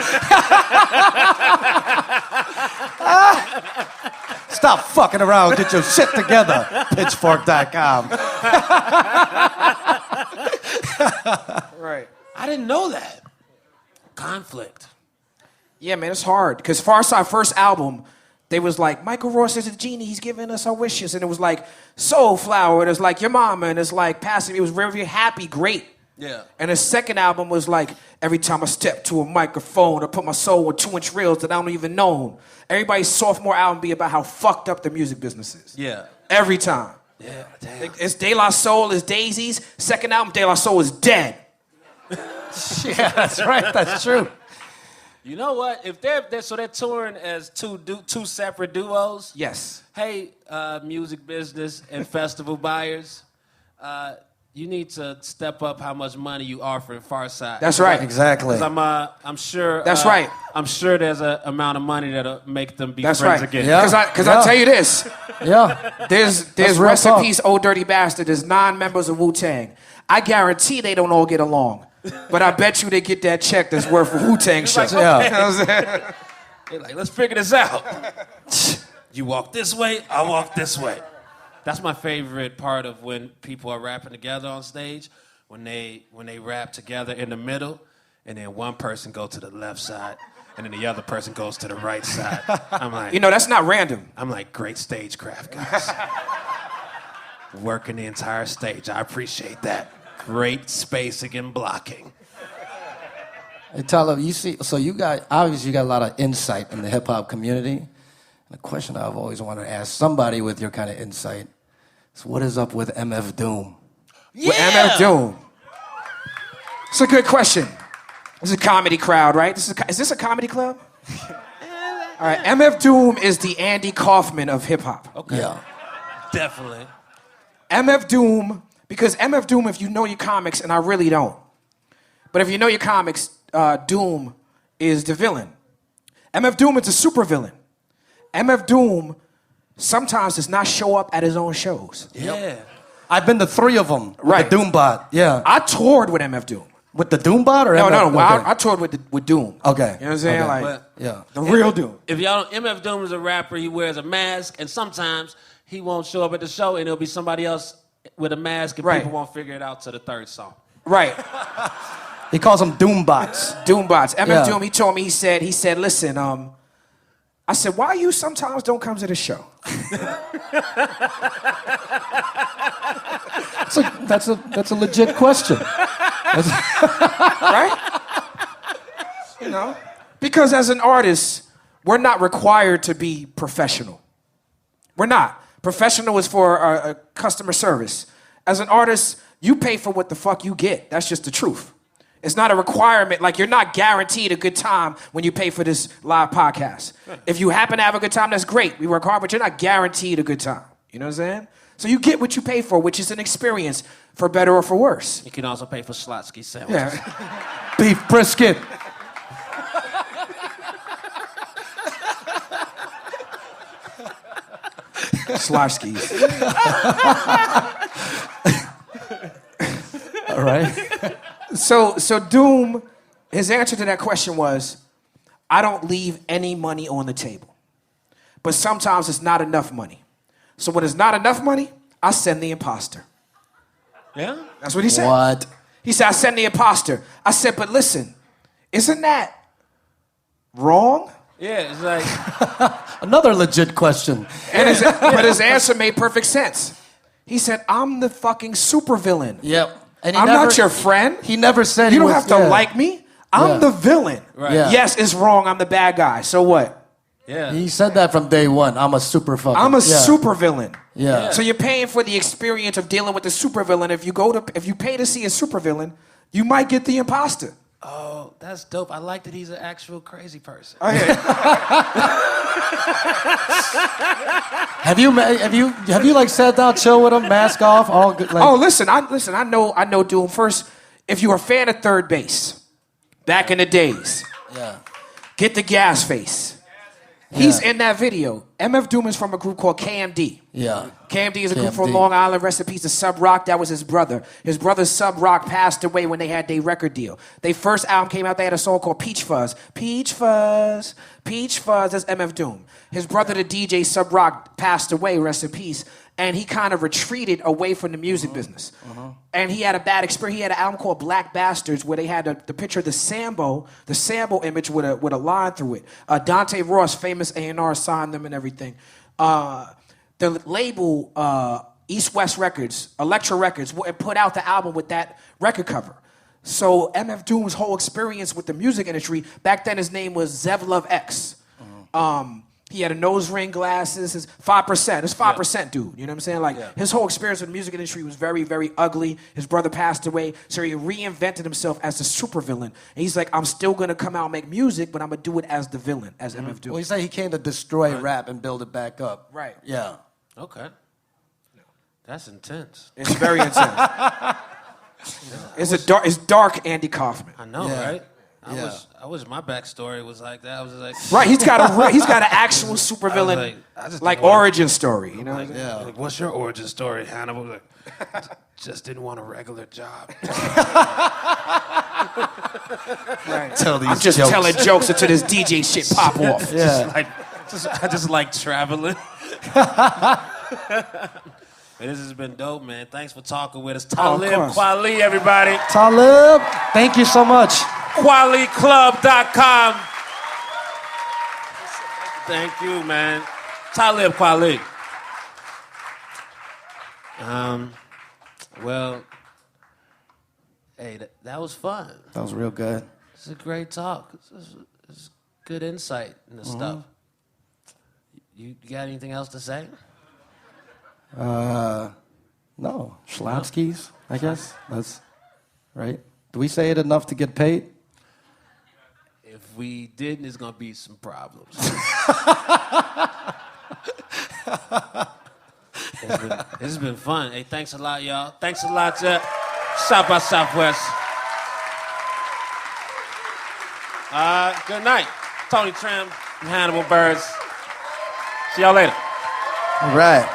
Stop fucking around. Get your shit together. Pitchfork.com. Right. I didn't know that. Conflict. Yeah, man, it's hard. Because Farside first album, they was like, Michael Ross is a genie, he's giving us our wishes. And it was like Soul Flower, and it's like Your Mama, and it's like Passive. It was very happy, great. Yeah. And his second album was like, every time I step to a microphone, I put my soul in 2-inch reels that I don't even know. Everybody's sophomore album be about how fucked up the music business is. Yeah. Every time. Yeah, damn. It's De La Soul is Daisies. Second album, De La Soul is dead. Yeah, that's right. That's true. You know what? If they're touring as two separate duos. Yes. Hey, music business and festival buyers, you need to step up how much money you offer in Farside. That's right. Exactly. Because I'm sure. That's right. I'm sure there's an amount of money that'll make them be That's friends right. again. Yeah. Because I tell you this. Yeah. There's real Rest in talk. Peace, Old Dirty Bastard. There's 9 members of Wu-Tang. I guarantee they don't all get along. But I bet you they get that check that's worth for Wu-Tang shit. Yeah. You know what I'm saying? They're like, let's figure this out. You walk this way, I walk this way. That's my favorite part of when people are rapping together on stage. When they rap together in the middle, and then one person goes to the left side, and then the other person goes to the right side. I'm like, You know, that's not random. I'm like, great stagecraft, guys. Working the entire stage. I appreciate that. Great spacing and blocking. Hey, Talib, you got a lot of insight in the hip hop community. And the question I've always wanted to ask somebody with your kind of insight is, what is up with MF Doom? With MF Doom. It's a good question. This is a comedy crowd, right? Is this a comedy club? All right, MF Doom is the Andy Kaufman of hip hop. Okay. Yeah. Definitely. MF Doom, because MF Doom, if you know your comics, and I really don't, but if you know your comics, Doom is the villain. MF Doom is a super villain. MF Doom sometimes does not show up at his own shows. Yeah. I've been to 3 of them. Right. With the Doombot. Yeah. I toured with MF Doom. With the Doombot or No, MF? I Okay. toured with Doom. Okay. You know what I'm saying? Okay. Like, But Yeah. the real Doom. if y'all don't, MF Doom is a rapper. He wears a mask, and sometimes he won't show up at the show, and it'll be somebody else with a mask, and Right. people won't figure it out to the 3rd song. Right. He calls them Doombots. Doombots. MF Yeah. Doom, he told me, he said, listen, I said, why you sometimes don't come to the show? That's a legit question. Right? You know? Because as an artist, we're not required to be professional. We're not. Professional is for customer service. As an artist, you pay for what the fuck you get. That's just the truth. It's not a requirement. Like, you're not guaranteed a good time when you pay for this live podcast. If you happen to have a good time, that's great. We work hard, but you're not guaranteed a good time. You know what I'm saying? So you get what you pay for, which is an experience, for better or for worse. You can also pay for Schlotsky sandwiches. Yeah. Beef brisket. Slashkis. All right. So Doom, his answer to that question was, I don't leave any money on the table. But sometimes it's not enough money. So when it's not enough money, I send the imposter. Yeah? That's what he said. What? He said, I send the imposter. I said, but listen, isn't that wrong? Yeah, it's like, Another legit question. And but his answer made perfect sense. He said, I'm the fucking supervillain. Yep. And I'm not your friend. He never said You he don't was, have to yeah. like me. I'm Yeah. the villain. Right. Yeah. Yes, it's wrong. I'm the bad guy. So what? yeah. He said that from day one. I'm a super fucking. I'm a yeah. super villain. Yeah. So you're paying for the experience of dealing with the supervillain. If you pay to see a supervillain, you might get the imposter. Oh, that's dope. I like that he's an actual crazy person. Okay. Have you like sat down, chill with him, mask off, all good? Like, Oh, listen. I know. Doom. First, if you're a fan of Third Base, back in the days, yeah. get the gas face. He's in that video. MF Doom is from a group called KMD. Yeah. KMD is a group from KMD. Long Island. Rest in peace to Sub Rock. That was his brother. His brother Sub Rock passed away when they had their record deal. Their first album came out. They had a song called Peach Fuzz. Peach Fuzz. Peach Fuzz. That's MF Doom. His brother, the DJ Sub Rock, passed away. Rest in peace. And he kind of retreated away from the music business. And he had a bad experience. He had an album called Black Bastards where they had the picture of the Sambo image with a line through it. Dante Ross, famous A&R, signed them and everything. The label East West Records, Elektra Records, put out the album with that record cover. So MF Doom's whole experience with the music industry, back then his name was Zev Love X. He had a nose ring, glasses, his 5%. It's 5% dude. You know what I'm saying? Like, his whole experience with the music industry was very, very ugly. His brother passed away, so he reinvented himself as a supervillain. And he's like, I'm still going to come out and make music, but I'm going to do it as the villain, as MF Doom. Well, he said he came to destroy rap and build it back up. Right. Yeah. Okay. That's intense. It's very intense. It's dark Andy Kaufman. I know, Yeah. right? Yeah. I wish my backstory was like that. I was like, Right, he's got an actual supervillain, I just like didn't wanna- origin story. You know? Like, like, what's your origin story, Hannibal? Like, just didn't want a regular job. Right. Tell these I'm just jokes. telling jokes until this DJ shit pop off. Yeah. I just like traveling. Man, this has been dope, man. Thanks for talking with us. of Talib course. Kweli, everybody. Talib, thank you so much. QualiClub.com. Thank you, man. Talib Kweli. Well, hey, that was fun. That was real good. It's a great talk. It's good insight into stuff. You got anything else to say? No, Schlapskis, I guess. That's right. Do we say it enough to get paid? If we didn't, there's gonna be some problems. It's been fun. Hey, thanks a lot, y'all. Thanks a lot to South by Southwest. Good night. Tony Trim and Hannibal Buress. See y'all later. All right.